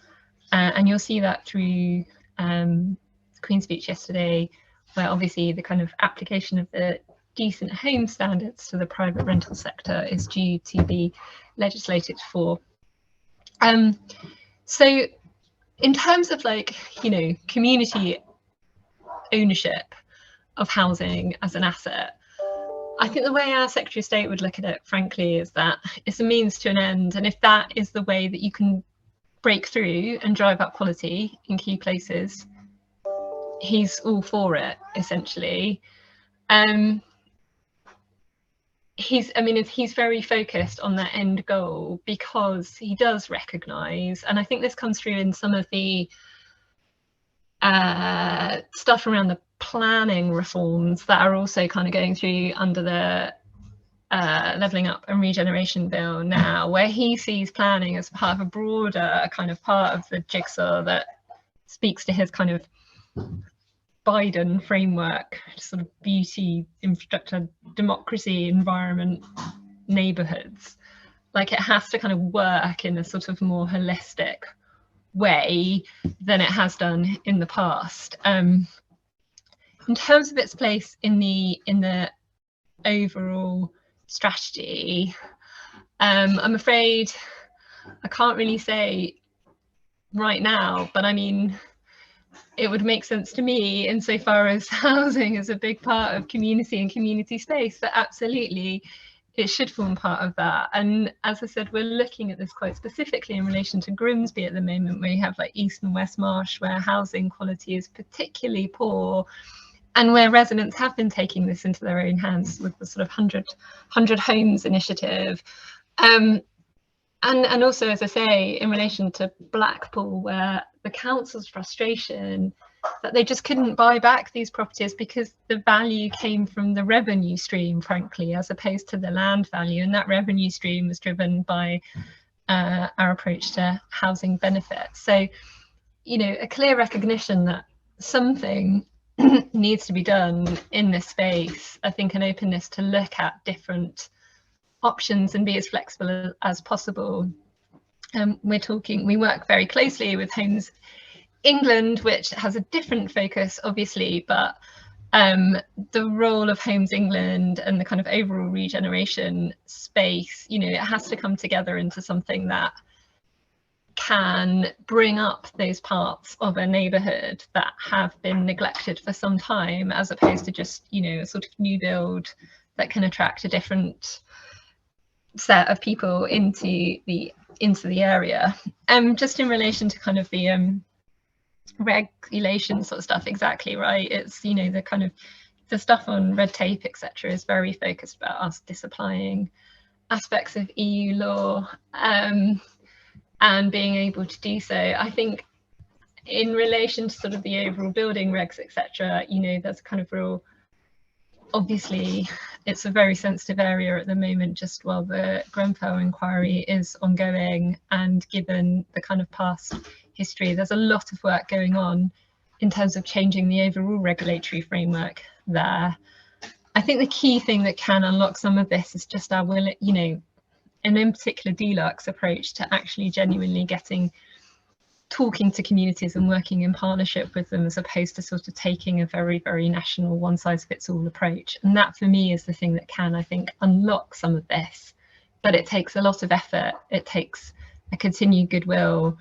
And you'll see that through Queen's speech yesterday, where obviously the kind of application of the decent home standards to the private rental sector is due to be legislated for. So in terms of, like, you know, community ownership of housing as an asset, I think the way our Secretary of State would look at it, frankly, is that it's a means to an end. And if that is the way that you can break through and drive up quality in key places, he's all for it, essentially. He's very focused on that end goal because he does recognise, and I think this comes through in some of the stuff around the planning reforms that are also kind of going through under the Levelling Up and Regeneration Bill now, where he sees planning as part of a broader kind of part of the jigsaw that speaks to his kind of Biden framework, sort of beauty, infrastructure, democracy, environment, neighbourhoods. Like, it has to kind of work in a sort of more holistic way than it has done in the past. In terms of its place in the overall strategy, I'm afraid I can't really say right now, but I mean, it would make sense to me insofar as housing is a big part of community and community space, that absolutely it should form part of that. And as I said, we're looking at this quite specifically in relation to Grimsby at the moment, where you have like East and West Marsh, where housing quality is particularly poor, and where residents have been taking this into their own hands with the sort of 100 homes initiative. And also, as I say, in relation to Blackpool, where the council's frustration that they just couldn't buy back these properties because the value came from the revenue stream, frankly, as opposed to the land value. And that revenue stream was driven by our approach to housing benefits. So, you know, a clear recognition that something needs to be done in this space. I think an openness to look at different options and be as flexible as possible. We work very closely with Homes England, which has a different focus, obviously, but the role of Homes England and the kind of overall regeneration space, you know, it has to come together into something that can bring up those parts of a neighbourhood that have been neglected for some time, as opposed to just, you know, a sort of new build that can attract a different set of people into the area. Just in relation to kind of the regulation sort of stuff, exactly right. It's, you know, the kind of the stuff on red tape, etc., is very focused about us disapplying aspects of EU law and being able to do so. I think in relation to sort of the overall building regs, etc., you know, there's kind of real, obviously it's a very sensitive area at the moment, just while the Grenfell inquiry is ongoing, and given the kind of past history, there's a lot of work going on in terms of changing the overall regulatory framework there. I think the key thing that can unlock some of this is just our will, you know, and in particular DLUHC's approach to actually genuinely talking to communities and working in partnership with them, as opposed to sort of taking a very, very national one-size-fits-all approach. And that for me is the thing that can, I think, unlock some of this. But it takes a lot of effort, it takes a continued goodwill,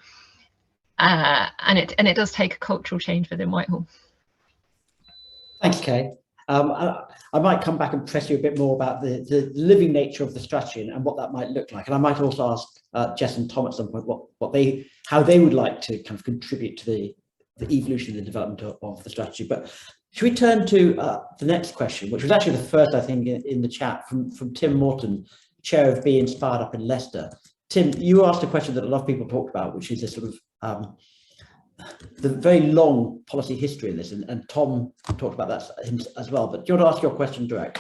and it does take a cultural change within Whitehall. Thanks, Kay. I might come back and press you a bit more about the living nature of the strategy and what that might look like. And I might also ask Jess and Tom at some point how they would like to kind of contribute to the evolution and the development of the strategy. But should we turn to the next question, which was actually the first, I think, in the chat from Tim Morton, chair of Be Inspired up in Leicester. Tim, you asked a question that a lot of people talked about, which is this sort of the very long policy history in this, and Tom talked about that as well. But do you want to ask your question direct?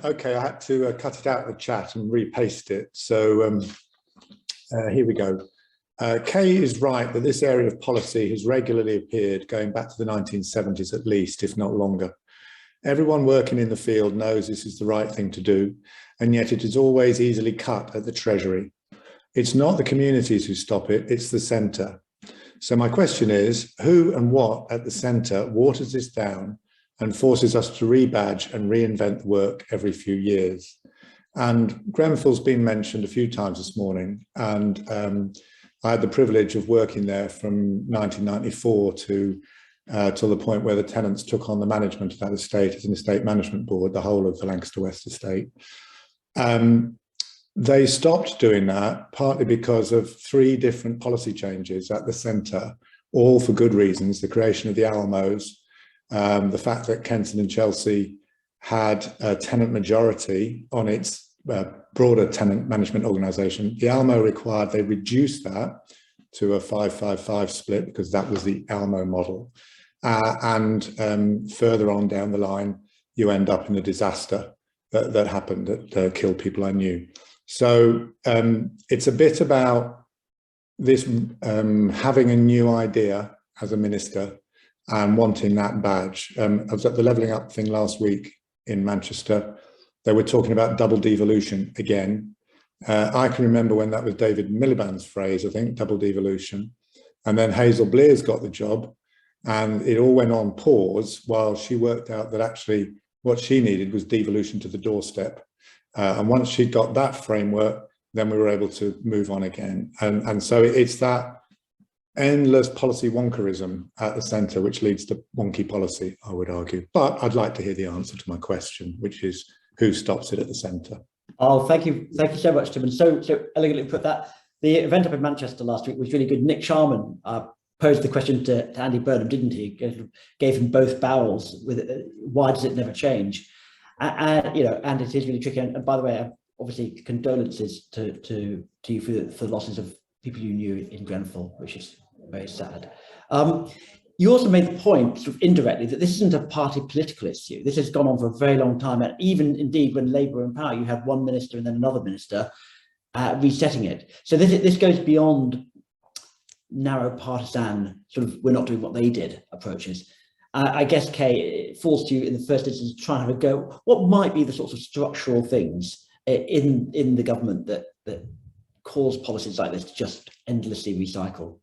Okay, I had to cut it out of the chat and repaste it. So here we go. Kay is right that this area of policy has regularly appeared going back to the 1970s at least, if not longer. Everyone working in the field knows this is the right thing to do, and yet it is always easily cut at the Treasury. It's not the communities who stop it, it's the centre. So my question is, who and what at the centre waters this down and forces us to rebadge and reinvent the work every few years? And Grenfell's been mentioned a few times this morning, and I had the privilege of working there from 1994 to the point where the tenants took on the management of that estate as an estate management board, the whole of the Lancaster West estate. They stopped doing that partly because of 3 different policy changes at the centre, all for good reasons: the creation of the Almos, the fact that Kenton and Chelsea had a tenant majority on its broader tenant management organisation. The Almo required they reduce that to a 5-5-5 split because that was the Almo model. And further on down the line, you end up in a disaster that happened that killed people I knew. So it's a bit about this having a new idea as a minister and wanting that badge. I was at the Levelling Up thing last week in Manchester. They were talking about double devolution again. I can remember when that was David Miliband's phrase, I think, double devolution. And then Hazel Blear's got the job, and it all went on pause while she worked out that actually what she needed was devolution to the doorstep. And once she got that framework, then we were able to move on again. And so it's that endless policy wonkerism at the centre which leads to wonky policy, I would argue. But I'd like to hear the answer to my question, which is who stops it at the centre? Oh, thank you so much, Tim. And so elegantly put that. The event up in Manchester last week was really good. Nick Sharman posed the question to Andy Burnham, didn't he? Gave him both barrels with why does it never change? And you know, and it is really tricky. And by the way, obviously condolences to you for the losses of people you knew in Grenfell, which is very sad. You also made the point, sort of indirectly, that this isn't a party political issue. This has gone on for a very long time, and even indeed when Labour were in power, you had one minister and then another minister resetting it. So this goes beyond narrow partisan sort of we're not doing what they did approaches. I guess, Kay, it falls to you in the first instance to try and have a go. What might be the sorts of structural things in the government that cause policies like this to just endlessly recycle?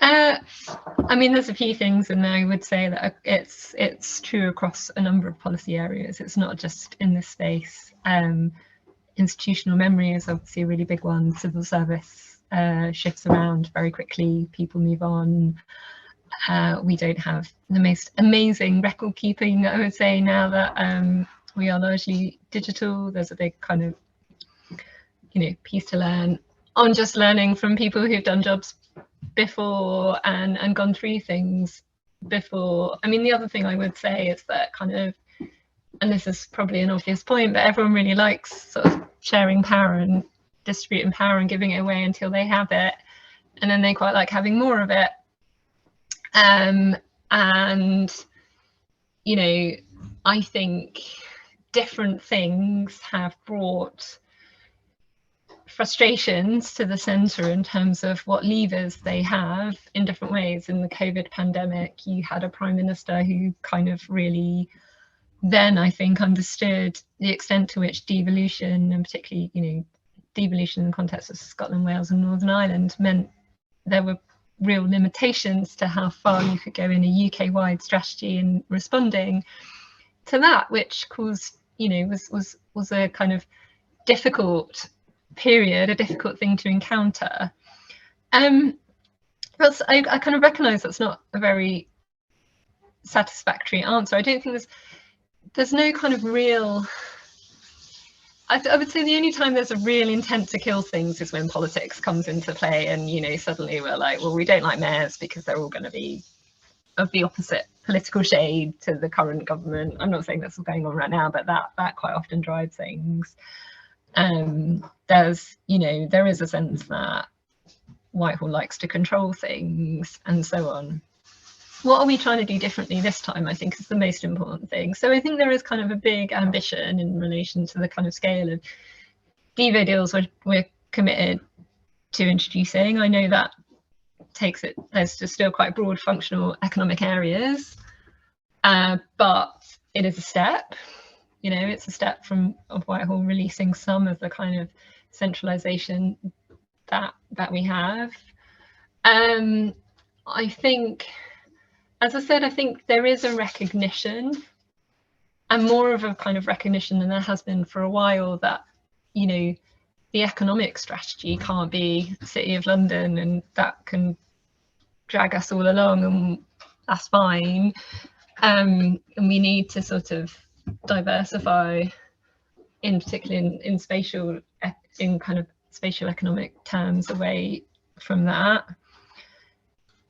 I mean, there's a few things, and I would say that it's true across a number of policy areas. It's not just in this space. Institutional memory is obviously a really big one. Civil service shifts around very quickly. People move on. We don't have the most amazing record keeping, I would say, now that we are largely digital. There's a big kind of, piece to learn on just learning from people who've done jobs before and gone through things before. I mean, the other thing I would say is that kind of, and this is probably an obvious point, but everyone really likes sort of sharing power and distributing power and giving it away until they have it, and then they quite like having more of it. And I think different things have brought frustrations to the centre in terms of what levers they have in different ways. In the COVID pandemic, you had a prime minister who kind of really then, I think, understood the extent to which devolution, and particularly, devolution in the context of Scotland, Wales and Northern Ireland, meant there were real limitations to how far you could go in a UK-wide strategy in responding to that, which caused, was a kind of difficult period, a difficult thing to encounter. But I kind of recognise that's not a very satisfactory answer. I don't think there's no kind of real. I would say the only time there's a real intent to kill things is when politics comes into play, and suddenly we're like, well, we don't like mayors because they're all going to be of the opposite political shade to the current government. I'm not saying that's what's going on right now, but that quite often drives things. There is a sense that Whitehall likes to control things and so on. What are we trying to do differently this time, I think, is the most important thing. So I think there is kind of a big ambition in relation to the kind of scale of Devo deals we're committed to introducing. I know that takes it, there's just still quite broad functional economic areas, but it is a step. You know, it's a step of Whitehall releasing some of the kind of centralisation that we have. I think, as I said, I think there is a recognition, and more of a kind of recognition than there has been for a while, that, you know, the economic strategy can't be City of London and that can drag us all along, and that's fine. And we need to sort of diversify, in particularly in spatial, in kind of spatial economic terms, away from that.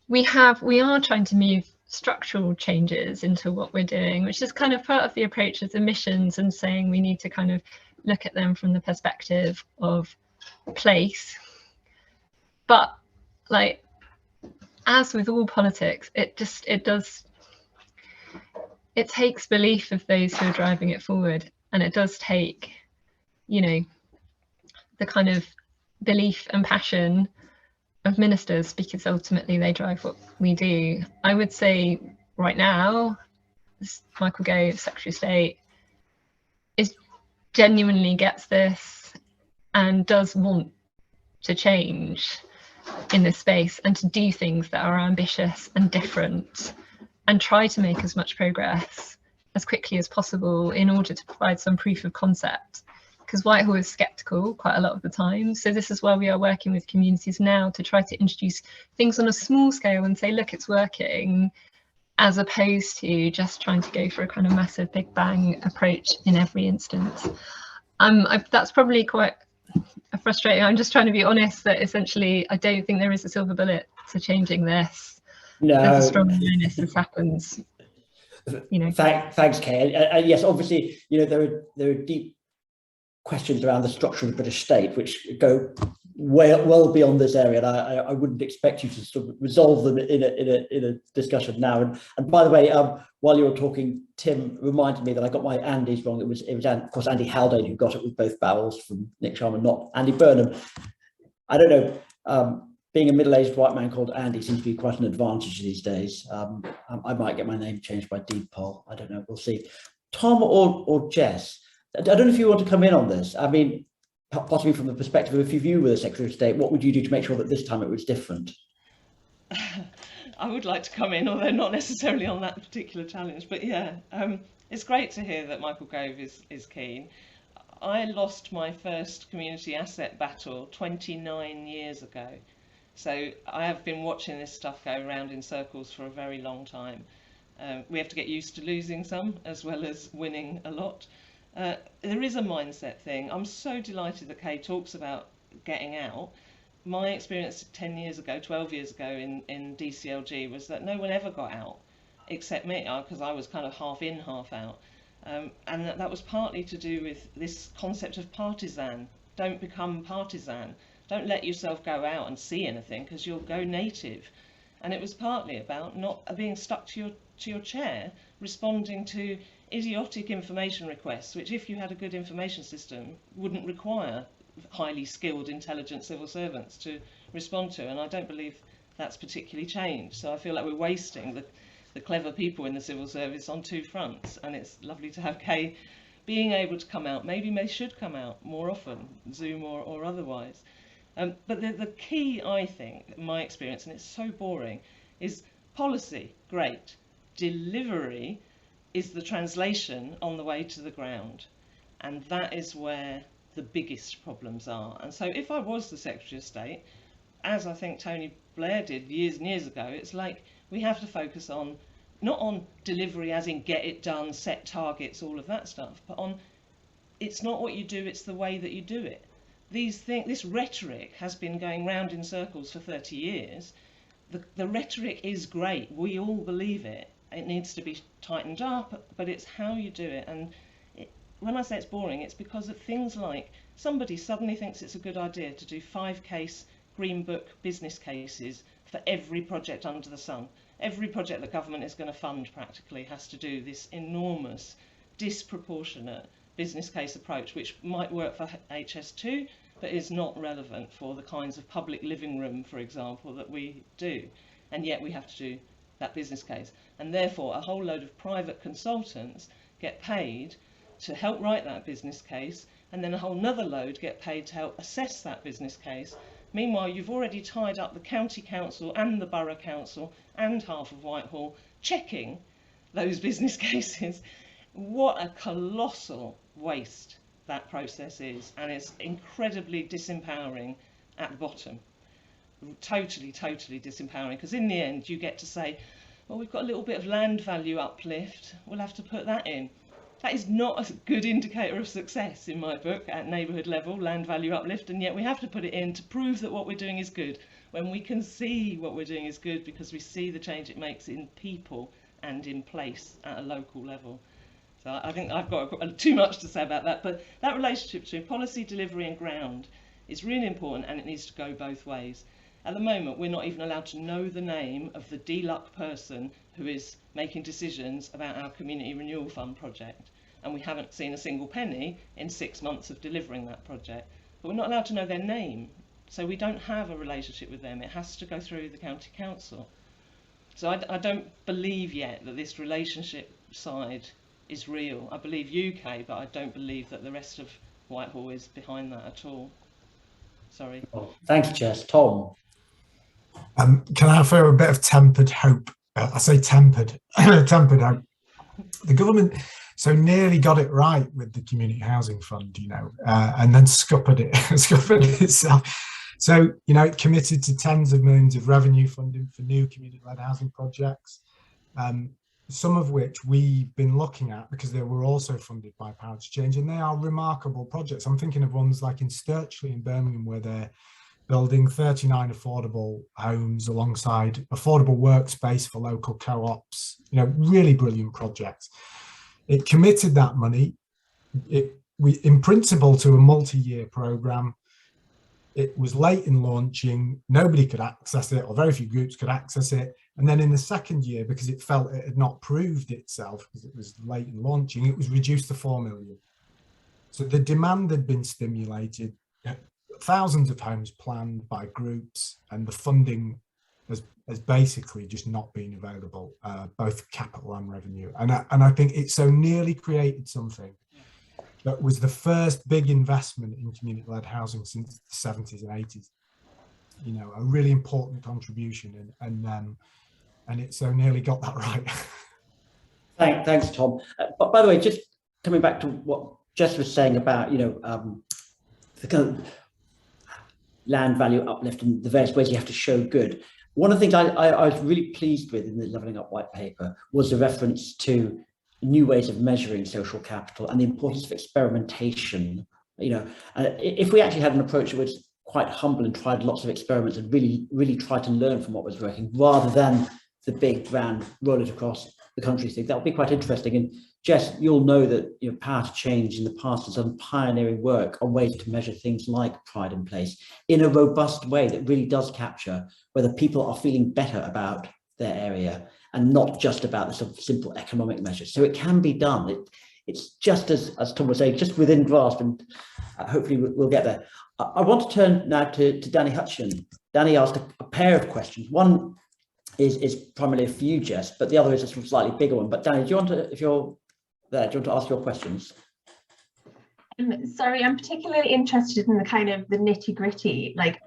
We are trying to move structural changes into what we're doing, which is kind of part of the approach of emissions, and saying we need to kind of look at them from the perspective of place. But like, as with all politics, it takes belief of those who are driving it forward, and it does take, you know, the kind of belief and passion of ministers, because ultimately they drive what we do. I would say right now, Michael Gove, Secretary of State, genuinely gets this and does want to change in this space and to do things that are ambitious and different, and try to make as much progress as quickly as possible in order to provide some proof of concept. Because Whitehall is sceptical quite a lot of the time. So this is why we are working with communities now to try to introduce things on a small scale and say, look, it's working, as opposed to just trying to go for a kind of massive big bang approach in every instance. That's probably quite frustrating. I'm just trying to be honest that essentially I don't think there is a silver bullet to changing this. No. There's a strong awareness this happens. You know. Thanks, Kay. Yes, obviously, you know, there are deep questions around the structure of the British state which go well beyond this area, and I wouldn't expect you to sort of resolve them in a discussion now. And by the way, while you were talking, Tim reminded me that I got my Andy's wrong. It was of course Andy Haldane who got it with both barrels from Nick Sharma, not Andy Burnham. I don't know. Being a middle-aged white man called Andy seems to be quite an advantage these days. I might get my name changed by deed poll. I don't know. We'll see. Tom or Jess, I don't know if you want to come in on this. I mean, possibly from the perspective of, if you were the Secretary of State, what would you do to make sure that this time it was different? I would like to come in, although not necessarily on that particular challenge. But yeah, it's great to hear that Michael Gove is keen. I lost my first community asset battle 29 years ago. So I have been watching this stuff go around in circles for a very long time. We have to get used to losing some as well as winning a lot. There is a mindset thing. I'm so delighted that Kay talks about getting out. My experience 10 years ago, 12 years ago in DCLG was that no one ever got out except me, because I was kind of half in, half out. And that was partly to do with this concept of partisan. Don't become partisan. Don't let yourself go out and see anything, because you'll go native. And it was partly about not being stuck to your chair, responding to idiotic information requests, which, if you had a good information system, wouldn't require highly skilled, intelligent civil servants to respond to. And I don't believe that's particularly changed. So I feel like we're wasting the clever people in the civil service on two fronts. And it's lovely to have Kay being able to come out. Maybe they should come out more often, Zoom or otherwise. But the key, I think, my experience, and it's so boring, is policy, great. Delivery is the translation on the way to the ground. And that is where the biggest problems are. And so if I was the Secretary of State, as I think Tony Blair did years and years ago, it's like we have to focus on, not on delivery as in get it done, set targets, all of that stuff, but on it's not what you do, it's the way that you do it. This rhetoric has been going round in circles for 30 years. The rhetoric is great, we all believe it. It needs to be tightened up, but it's how you do it. And when I say it's boring, it's because of things like somebody suddenly thinks it's a good idea to do 5-case Green Book business cases for every project under the sun. Every project the government is going to fund practically has to do this enormous, disproportionate business case approach, which might work for HS2, but is not relevant for the kinds of public living room, for example, that we do. And yet we have to do that business case. And therefore, a whole load of private consultants get paid to help write that business case, and then a whole nother load get paid to help assess that business case. Meanwhile, you've already tied up the county council and the borough council and half of Whitehall checking those business cases. What a colossal waste that process is, and it's incredibly disempowering at the bottom. Totally disempowering, because in the end you get to say, well, we've got a little bit of land value uplift, we'll have to put that in. That is not a good indicator of success in my book at neighbourhood level, land value uplift, and yet we have to put it in to prove that what we're doing is good, when we can see what we're doing is good because we see the change it makes in people and in place at a local level. So I think I've got too much to say about that, but that relationship between policy, delivery and ground is really important, and it needs to go both ways. At the moment, we're not even allowed to know the name of the DLUC person who is making decisions about our Community Renewal Fund project, and we haven't seen a single penny in 6 months of delivering that project. But we're not allowed to know their name, so we don't have a relationship with them. It has to go through the county council. So I don't believe yet that this relationship side is real. I believe UK, but I don't believe that the rest of Whitehall is behind that at all. Sorry. Oh, thanks, Jess. Tom. Can I offer a bit of tempered hope? I say tempered, tempered hope. The government so nearly got it right with the Community Housing Fund, you know, and then scuppered it itself. So, you know, it committed to tens of millions of revenue funding for new community-led housing projects, some of which we've been looking at because they were also funded by Power to Change, and they are remarkable projects. I'm thinking of ones like in Sturchley in Birmingham, where they're building 39 affordable homes alongside affordable workspace for local co-ops, you know, really brilliant projects. It committed that money, in principle, to a multi-year programme. It was late in launching, nobody could access it, or very few groups could access it. And then in the second year, because it felt it had not proved itself, because it was late in launching, it was reduced to 4 million. So the demand had been stimulated, thousands of homes planned by groups, and the funding has basically just not been available, both capital and revenue. And I think it so nearly created something that was the first big investment in community-led housing since the 70s and 80s. You know, a really important contribution, and it so nearly got that right. Thanks, Tom. But by the way, just coming back to what Jess was saying about, you know, the kind of land value uplift and the various ways you have to show good. One of the things I was really pleased with in the Levelling Up white paper was the reference to new ways of measuring social capital and the importance of experimentation. You know, if we actually had an approach that was quite humble and tried lots of experiments and really tried to learn from what was working, rather than the big brand roll it across the country thing, that would be quite interesting. And Jess, you'll know that, you know, Power to Change in the past has done pioneering work on ways to measure things like pride in place in a robust way that really does capture whether people are feeling better about their area, and not just about the sort of simple economic measures. So it can be done. It's just as Tom was saying, just within grasp, and hopefully we'll get there. I want to turn now to Danny Hutchin. Danny asked a pair of questions. One is primarily for you, Jess, but the other is a slightly bigger one. But Danny, do you want to, if you're there, do you want to ask your questions? Sorry, I'm particularly interested in the kind of the nitty-gritty. Like,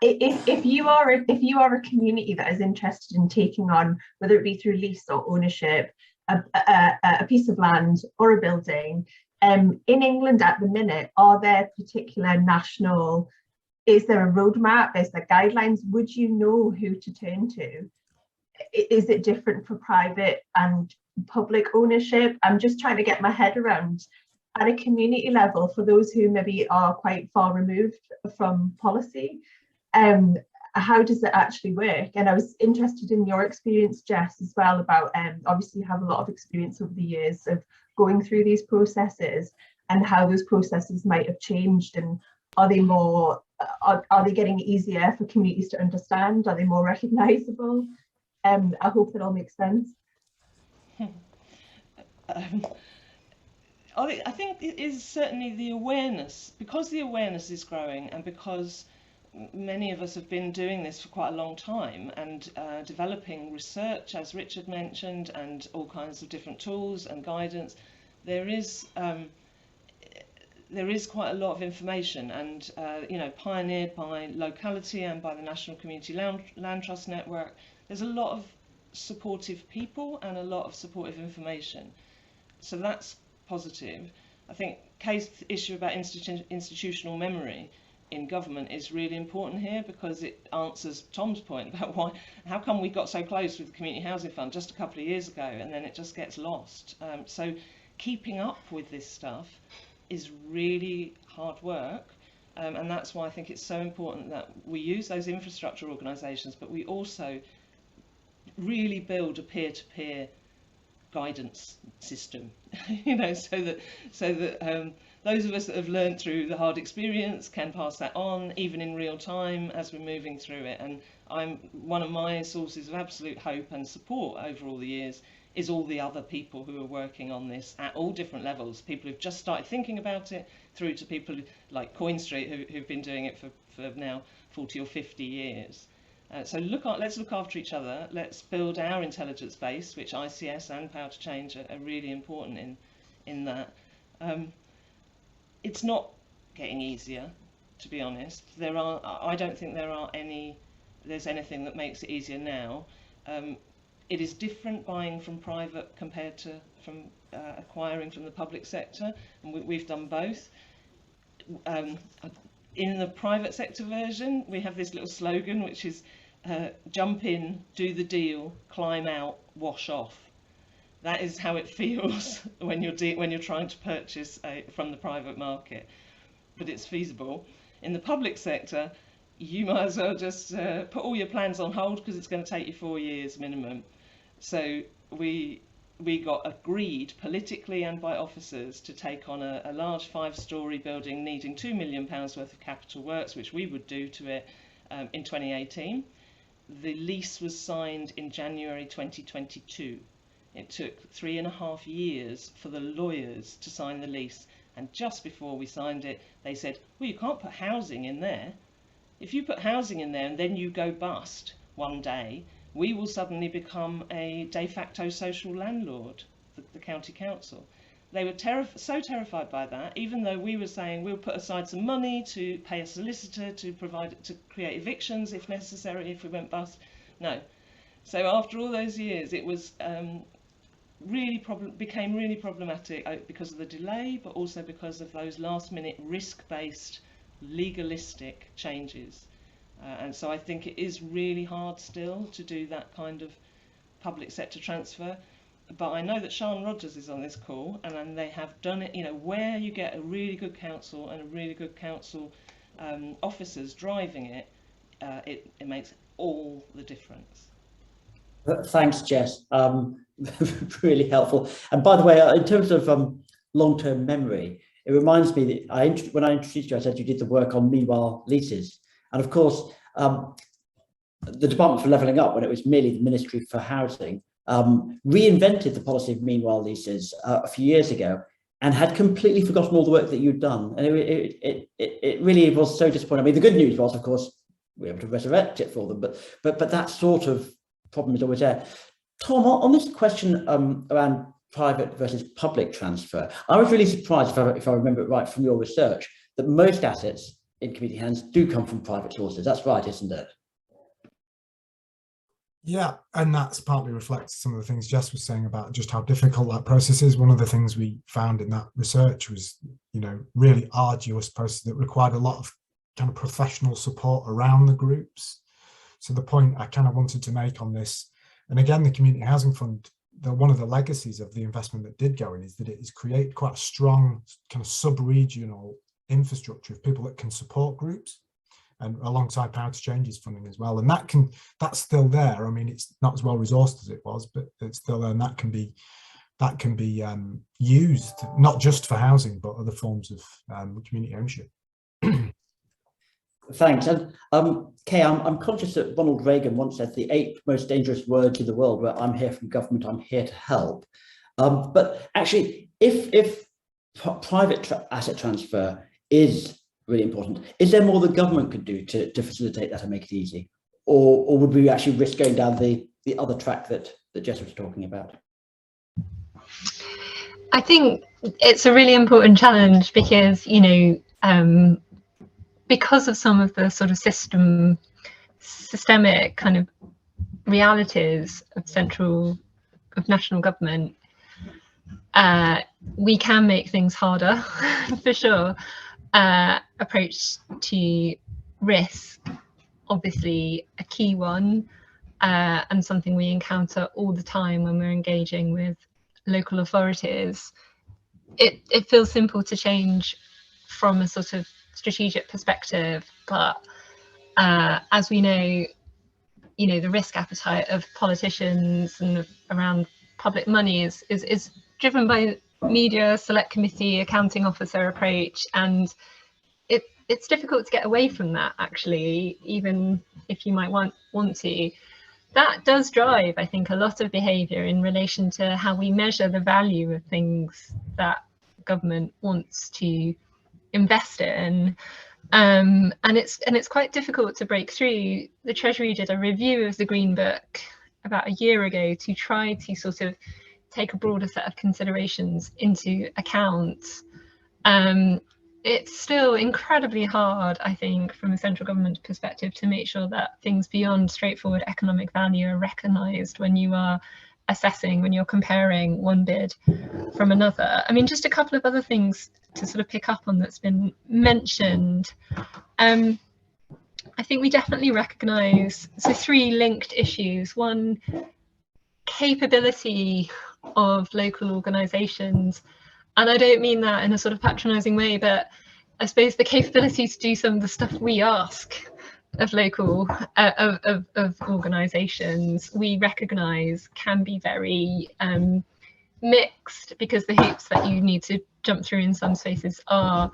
if you are a community that is interested in taking on, whether it be through lease or ownership, a piece of land or a building, in England at the minute, are there particular national, is there a roadmap, is there guidelines? Would you know who to turn to? Is it different for private and public ownership? I'm just trying to get my head around, at a community level, for those who maybe are quite far removed from policy, how does it actually work? And I was interested in your experience, Jess, as well, about obviously you have a lot of experience over the years of going through these processes and how those processes might have changed, and are they more are they getting easier for communities to understand? Are they more recognizable? I hope that all makes sense. I think it is certainly the awareness, because the awareness is growing, and because many of us have been doing this for quite a long time and developing research, as Richard mentioned, and all kinds of different tools and guidance. There is quite a lot of information, and you know, pioneered by locality and by the National Community Land Trust Network. There's a lot of supportive people and a lot of supportive information, so that's positive. I think Kay's issue about institutional memory in government is really important here, because it answers Tom's point about how come we got so close with the Community Housing Fund just a couple of years ago and then it just gets lost. So keeping up with this stuff is really hard work, and that's why I think it's so important that we use those infrastructure organisations, but we also really build a peer-to-peer guidance system, you know, so that those of us that have learned through the hard experience can pass that on, even in real time as we're moving through it. And one of my sources of absolute hope and support over all the years is all the other people who are working on this at all different levels, people who've just started thinking about it, through to people like Coin Street who've been doing it for now 40 or 50 years. So let's look after each other. Let's build our intelligence base, which ICS and Power to Change are really important in that. It's not getting easier, to be honest. I don't think there's anything that makes it easier now. It is different buying from private compared to acquiring from the public sector, and we've done both. In the private sector version, we have this little slogan, which is jump in, do the deal, climb out, wash off. That is how it feels when you're trying to purchase from the private market, but it's feasible. In the public sector, you might as well just put all your plans on hold, because it's going to take you 4 years minimum. So we got agreed politically and by officers to take on a large 5-storey building needing £2 million worth of capital works, which we would do to it in 2018. The lease was signed in January 2022. It took 3.5 years for the lawyers to sign the lease, and just before we signed it, they said, well, you can't put housing in there. If you put housing in there and then you go bust one day, we will suddenly become a de facto social landlord, the county council. They were so terrified by that, even though we were saying we'll put aside some money to pay a solicitor to create evictions if necessary, if we went bust. No. So after all those years, it was became really problematic because of the delay, but also because of those last-minute risk-based, legalistic changes. And so I think it is really hard still to do that kind of public sector transfer. But I know that Sian Rogers is on this call, and they have done it, you know, where you get a really good council and a really good council officers driving it, it makes all the difference. Thanks, Jess. Really helpful. And by the way, in terms of long-term memory, it reminds me that when I introduced you, I said you did the work on meanwhile leases. And of course, the Department for Levelling Up, when it was merely the Ministry for Housing, reinvented the policy of meanwhile leases a few years ago, and had completely forgotten all the work that you'd done. And it really was so disappointing. I mean, the good news was, of course, we were able to resurrect it for them, but that sort of problem is always there. Tom, on this question around private versus public transfer, I was really surprised, if I remember it right from your research, that most assets in community hands do come from private sources. That's right, isn't it? Yeah, and that's partly reflects some of the things Jess was saying about just how difficult that process is. One of the things we found in that research was, you know, really arduous process that required a lot of kind of professional support around the groups. So the point I kind of wanted to make on this, and again, the Community Housing Fund, one of the legacies of the investment that did go in is that it has created quite a strong kind of sub-regional infrastructure of people that can support groups, and alongside Power to Change's funding as well. And that's still there. I mean, it's not as well resourced as it was, but it's still there, and that can be used not just for housing, but other forms of community ownership. Thanks. And Kay, I'm conscious that Ronald Reagan once said the 8 most dangerous words in the world were "I'm here from government, I'm here to help." But actually, if private asset transfer is really important. Is there more the government could do to facilitate that and make it easy? Or would we actually risk going down the other track that Jess was talking about? I think it's a really important challenge because, you know, because of some of the sort of systemic kind of realities of national government, we can make things harder for sure. Approach to risk, obviously a key one, and something we encounter all the time when we're engaging with local authorities. It feels simple to change from a sort of strategic perspective, but as we know, you know, the risk appetite of politicians and around public money is driven by media, select committee, accounting officer approach, and it's difficult to get away from that, actually, even if you might want to. That does drive, I think, a lot of behaviour in relation to how we measure the value of things that government wants to invest in. And it's quite difficult to break through. The Treasury did a review of the Green Book about a year ago to try to sort of take a broader set of considerations into account. It's still incredibly hard, I think, from a central government perspective to make sure that things beyond straightforward economic value are recognised when you are assessing, when you're comparing one bid from another. I mean, just a couple of other things to sort of pick up on that's been mentioned. I think we definitely recognise, so three linked issues. One, capability of local organisations. And I don't mean that in a sort of patronising way, but I suppose the capability to do some of the stuff we ask of local of organisations, we recognise can be very mixed, because the hoops that you need to jump through in some spaces are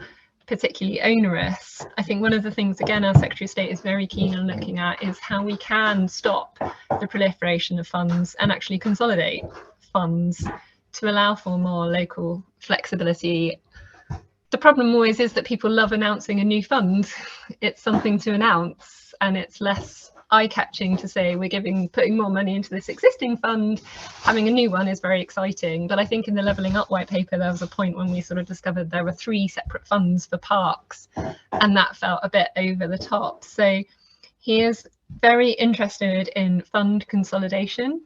particularly onerous. I think one of the things, again, our Secretary of State is very keen on looking at is how we can stop the proliferation of funds and actually consolidate funds to allow for more local flexibility. The problem always is that people love announcing a new fund. It's something to announce, and it's less eye-catching to say we're putting more money into this existing fund. Having a new one is very exciting, but I think in the Levelling Up white paper there was a point when we sort of discovered there were 3 separate funds for parks, and that felt a bit over the top. So he is very interested in fund consolidation,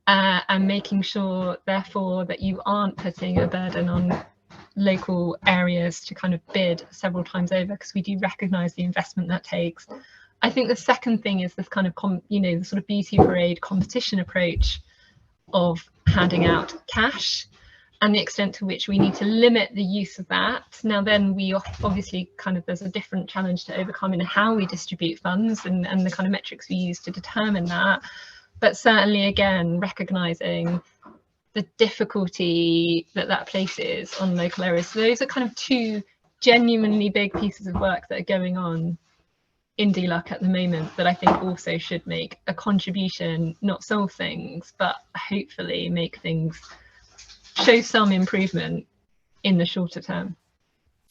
and making sure, therefore, that you aren't putting a burden on local areas to kind of bid several times over, because we do recognise the investment that takes. I think the second thing is this kind of, the sort of beauty parade competition approach of handing out cash, and the extent to which we need to limit the use of that. Now, then we obviously there's a different challenge to overcome in how we distribute funds and the kind of metrics we use to determine that. But certainly, again, recognising the difficulty that places on local areas. So those are kind of 2 genuinely big pieces of work that are going on in DLUC at the moment that I think also should make a contribution, not solve things, but hopefully make things show some improvement in the shorter term.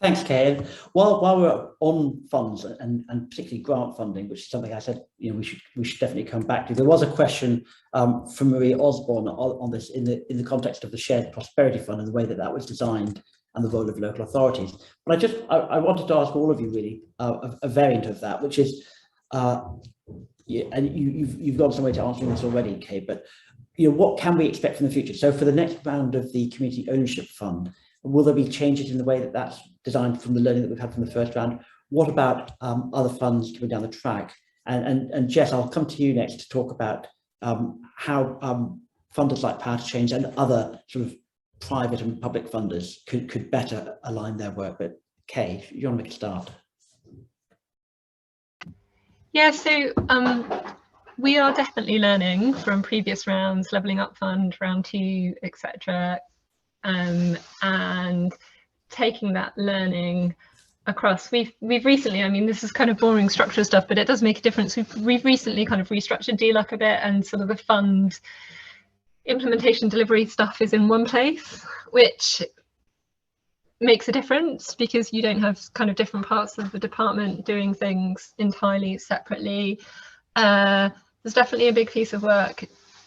Thanks, Kay. And while we're on funds and particularly grant funding, which is something I said we should definitely come back to, there was a question from Marie Osborne on this in the context of the Shared Prosperity Fund and the way that was designed and the role of local authorities. But I wanted to ask all of you really a variant of that, which is, and you've gone some way to answering this already, Kay, but what can we expect from the future? So for the next round of the Community Ownership Fund, will there be changes in the way that that's designed from the learning that we've had from the first round? What about other funds coming down the track? And Jess, I'll come to you next to talk about how funders like Power to Change and other sort of private and public funders could better align their work. But Kay, if you want to make a start. Yeah, so we are definitely learning from previous rounds, Levelling Up Fund, round 2, etc. And taking that learning across. We've recently, I mean, this is kind of boring structural stuff, but it does make a difference. We've recently kind of restructured DLUC a bit, and sort of the fund implementation delivery stuff is in one place, which makes a difference, because you don't have kind of different parts of the department doing things entirely separately. There's definitely a big piece of work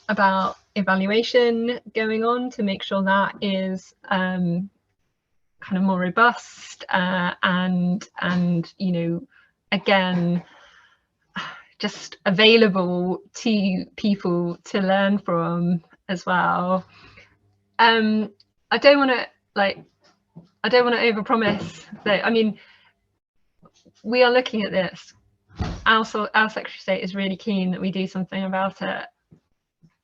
about evaluation going on to make sure that is kind of more robust, and you know, again, just available to people to learn from as well. I don't want to overpromise that. I mean, we are looking at this. Our Secretary of State is really keen that we do something about it.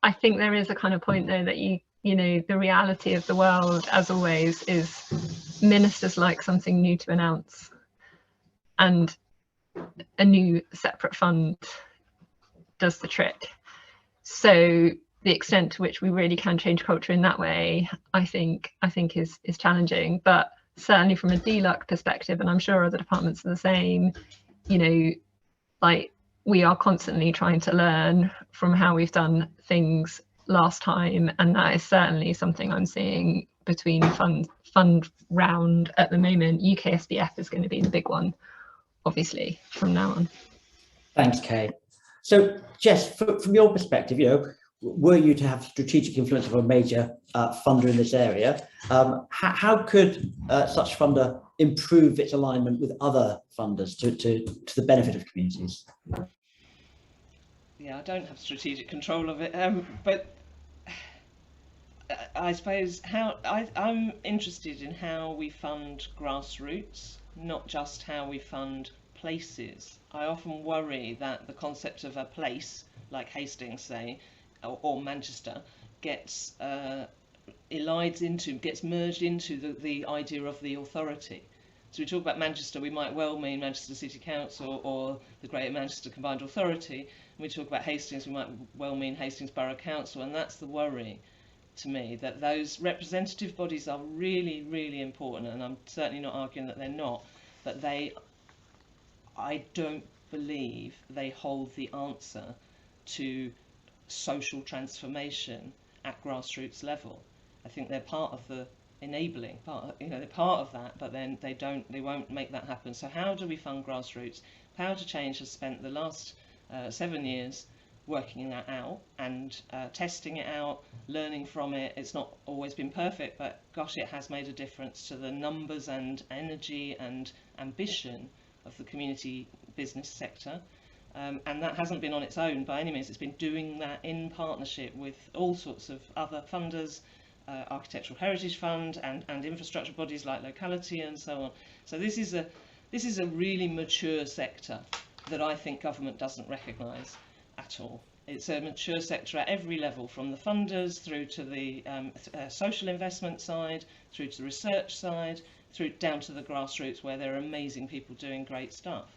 I think there is a kind of point though that you know, the reality of the world, as always, is ministers like something new to announce, and a new separate fund does the trick. So the extent to which we really can change culture in that way, I think is challenging. But certainly from a DLUC perspective, and I'm sure other departments are the same, you know, like, we are constantly trying to learn from how we've done things last time, and that is certainly something I'm seeing between fund round at the moment. UK SBF is going to be the big one, obviously, from now on. Thanks, Kay. So, Jess, from your perspective, you know, were you to have strategic influence of a major funder in this area, how could such funder improve its alignment with other funders to the benefit of communities? Yeah, I don't have strategic control of it, but I suppose I'm interested in how we fund grassroots, not just how we fund places. I often worry that the concept of a place, like Hastings, say, or Manchester, gets merged into the idea of the authority. So we talk about Manchester, we might well mean Manchester City Council or the Greater Manchester Combined Authority. And we talk about Hastings, we might well mean Hastings Borough Council, and that's the worry to me, that those representative bodies are really, really important, and I'm certainly not arguing that they're not, but I don't believe they hold the answer to social transformation at grassroots level. I think they're part of the enabling part, you know, they're part of that, but then they won't make that happen. So how do we fund grassroots? Power to Change has spent the last 7 years working that out and testing it out, learning from it. It's not always been perfect, but gosh, it has made a difference to the numbers and energy and ambition of the community business sector. And that hasn't been on its own by any means. It's been doing that in partnership with all sorts of other funders, Architectural Heritage Fund and infrastructure bodies like Locality and so on. So this is a really mature sector that I think government doesn't recognise at all. It's a mature sector at every level, from the funders through to the social investment side, through to the research side, through down to the grassroots, where there are amazing people doing great stuff.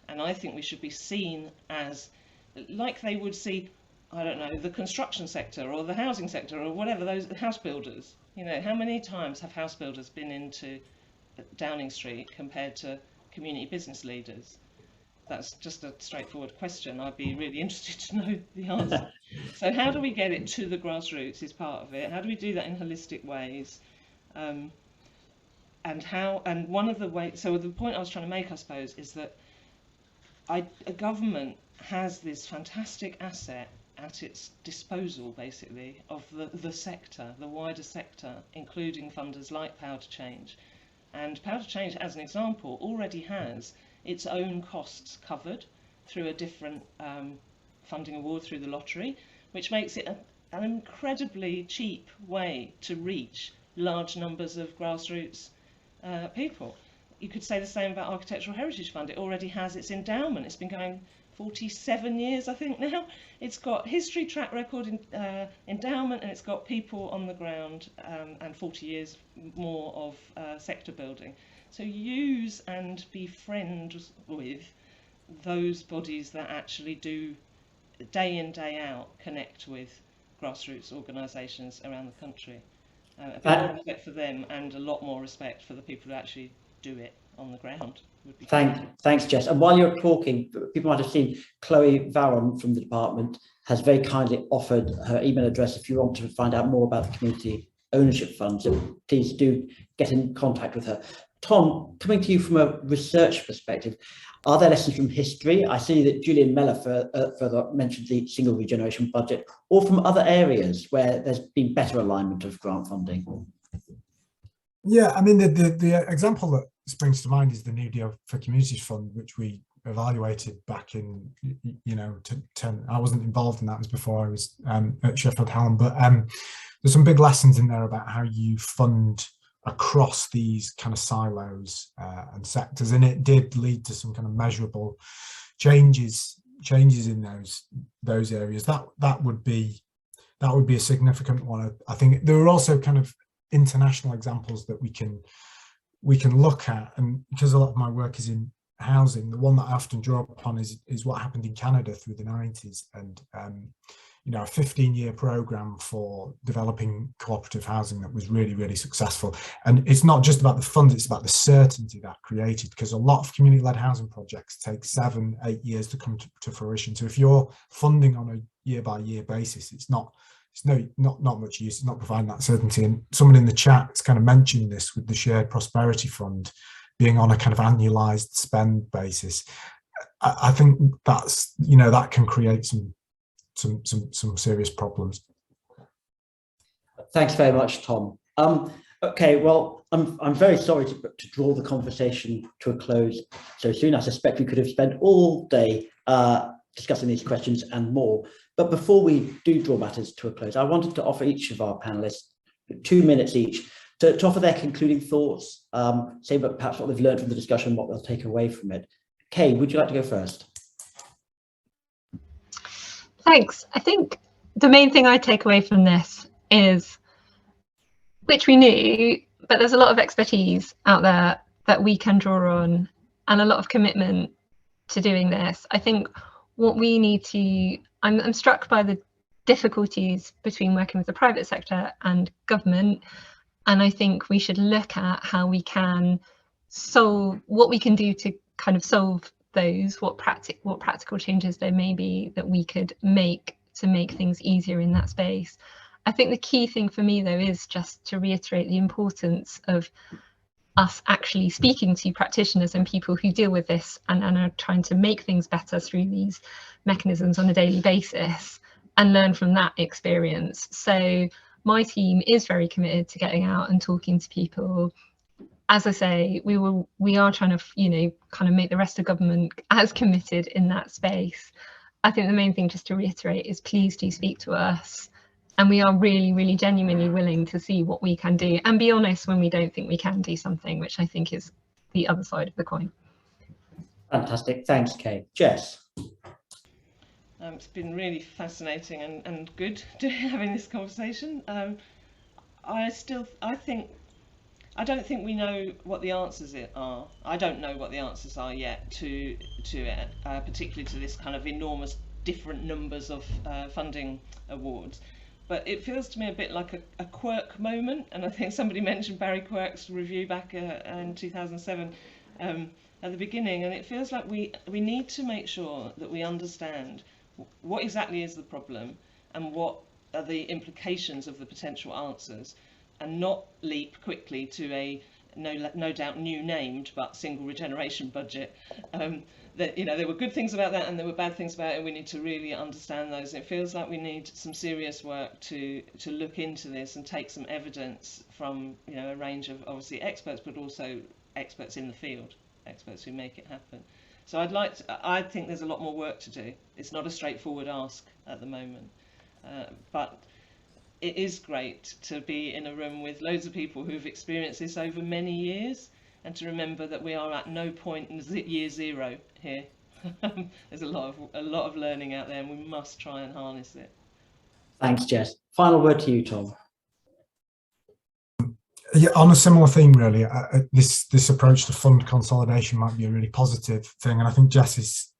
And I think we should be seen as, like they would see, I don't know, the construction sector or the housing sector or whatever, those house builders. You know, how many times have house builders been into Downing Street compared to community business leaders? That's just a straightforward question. I'd be really interested to know the answer. So how do we get it to the grassroots is part of it. How do we do that in holistic ways? And one of the ways, so the point I was trying to make, I suppose, is that a government has this fantastic asset at its disposal, basically, of the sector, the wider sector, including funders like Power to Change. And Power to Change, as an example, already has its own costs covered through a different funding award through the lottery, which makes it an incredibly cheap way to reach large numbers of grassroots people. You could say the same about Architectural Heritage Fund. It already has its endowment. It's been going 47 years, I think, now. It's got history, track record, endowment, and it's got people on the ground, and 40 years more of sector building. So use and be friends with those bodies that actually do, day in, day out, connect with grassroots organisations around the country. A bit more respect for them and a lot more respect for the people who actually do it on the ground. Would be Thanks, Jess. And while you're talking, people might have seen Chloe Varon from the department has very kindly offered her email address if you want to find out more about the community ownership funds, please do get in contact with her. Tom, coming to you from a research perspective, are there lessons from history? I see that Julian Meller further mentioned the single regeneration budget, or from other areas where there's been better alignment of grant funding. Yeah, I mean, the example that springs to mind is the New Deal for Communities Fund, which we evaluated back in, I wasn't involved in that, it was before I was at Sheffield Hallam, but there's some big lessons in there about how you fund across these kind of silos and sectors, and it did lead to some kind of measurable changes in those areas. That would be a significant one. I think there are also kind of international examples that we can look at, and because a lot of my work is in housing, the one that I often draw upon is what happened in Canada through the 90s, and you know, a 15-year program for developing cooperative housing that was really, really successful. And it's not just about the funds, it's about the certainty that created, because a lot of community-led housing projects take 7-8 years to come to fruition. So if you're funding on a year-by-year basis, it's not much use. It's not providing that certainty. And someone in the chat has kind of mentioned this with the Shared Prosperity Fund being on a kind of annualized spend basis. I think that's, you know, that can create some serious problems. Thanks very much, Tom. Okay, well, I'm very sorry to draw the conversation to a close so soon. I suspect we could have spent all day discussing these questions and more. But before we do draw matters to a close, I wanted to offer each of our panelists 2 minutes each to offer their concluding thoughts, say perhaps what they've learned from the discussion, what they'll take away from it. Kay, would you like to go first? Thanks. I think the main thing I take away from this is, which we knew, but there's a lot of expertise out there that we can draw on and a lot of commitment to doing this. I think what we need to, I'm struck by the difficulties between working with the private sector and government, and I think we should look at how we can solve, what we can do to kind of solve those, what practical changes there may be that we could make to make things easier in that space. I think the key thing for me though is just to reiterate the importance of us actually speaking to practitioners and people who deal with this and are trying to make things better through these mechanisms on a daily basis, and learn from that experience. So my team is very committed to getting out and talking to people. As I say, we are trying to, you know, kind of make the rest of government as committed in that space. I think the main thing, just to reiterate, is please do speak to us. And we are really, really genuinely willing to see what we can do and be honest when we don't think we can do something, which I think is the other side of the coin. Fantastic. Thanks, Kay. Jess? It's been really fascinating and good having this conversation. I don't think we know what the answers are. I don't know what the answers are yet to it, particularly to this kind of enormous different numbers of funding awards. But it feels to me a bit like a Quirk moment, and I think somebody mentioned Barry Quirk's review back in 2007 at the beginning, and it feels like we need to make sure that we understand what exactly is the problem and what are the implications of the potential answers, and not leap quickly to a no doubt new named but single regeneration budget. That, you know, there were good things about that and there were bad things about it, and we need to really understand those. It feels like we need some serious work to look into this and take some evidence from, you know, a range of obviously experts, but also experts in the field, experts who make it happen. So I think there's a lot more work to do. It's not a straightforward ask at the moment, but it is great to be in a room with loads of people who've experienced this over many years, and to remember that we are at no point in year zero here. There's a lot of learning out there, and we must try and harness it. Thanks, Jess. Final word to you, Tom. Yeah, on a similar theme, really, this approach to fund consolidation might be a really positive thing, and I think Jess's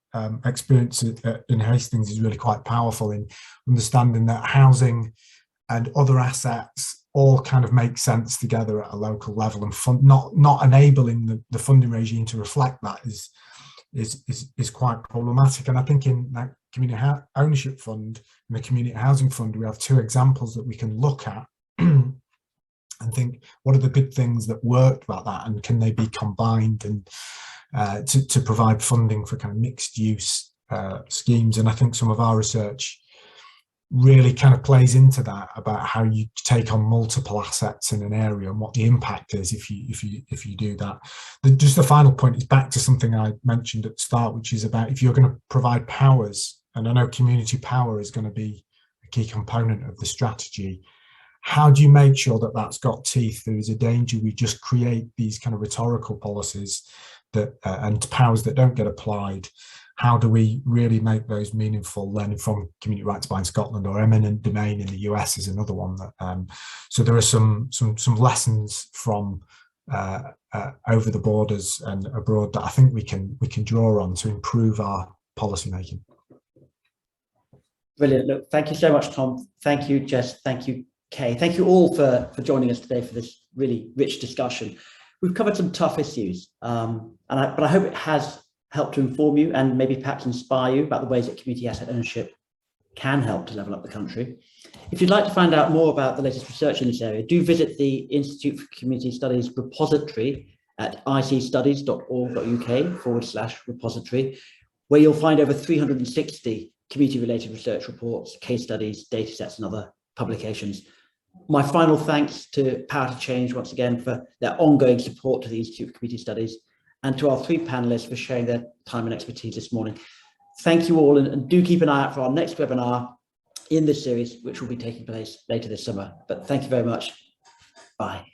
experience in Hastings is really quite powerful in understanding that housing and other assets all kind of make sense together at a local level, and not enabling the funding regime to reflect that is quite problematic. And I think in that community ownership fund and the community housing fund, we have two examples that we can look at and think, what are the good things that worked about that, and can they be combined and to provide funding for kind of mixed use schemes? And I think some of our research really kind of plays into that, about how you take on multiple assets in an area and what the impact is if you do that. Just the final point is back to something I mentioned at the start, which is about, if you're going to provide powers, and I know community power is going to be a key component of the strategy, how do you make sure that that's got teeth? There is a danger we just create these kind of rhetorical policies that and powers that don't get applied. How do we really make those meaningful? Learning from community rights by in Scotland, or eminent domain in the US is another one. That so there are some lessons from over the borders and abroad that I think we can draw on to improve our policy making. Brilliant. Look, thank you so much, Tom. Thank you, Jess. Thank you, Kay. Thank you all for joining us today for this really rich discussion. We've covered some tough issues, but I hope it has helped to inform you and maybe perhaps inspire you about the ways that community asset ownership can help to level up the country. If you'd like to find out more about the latest research in this area, do visit the Institute for Community Studies repository at icstudies.org.uk/repository, where you'll find over 360 community-related research reports, case studies, data sets, and other publications. My final thanks to Power to Change once again for their ongoing support to the Institute for Community Studies, and to our 3 panelists for sharing their time and expertise this morning. Thank you all, and do keep an eye out for our next webinar in this series, which will be taking place later this summer. But thank you very much. Bye.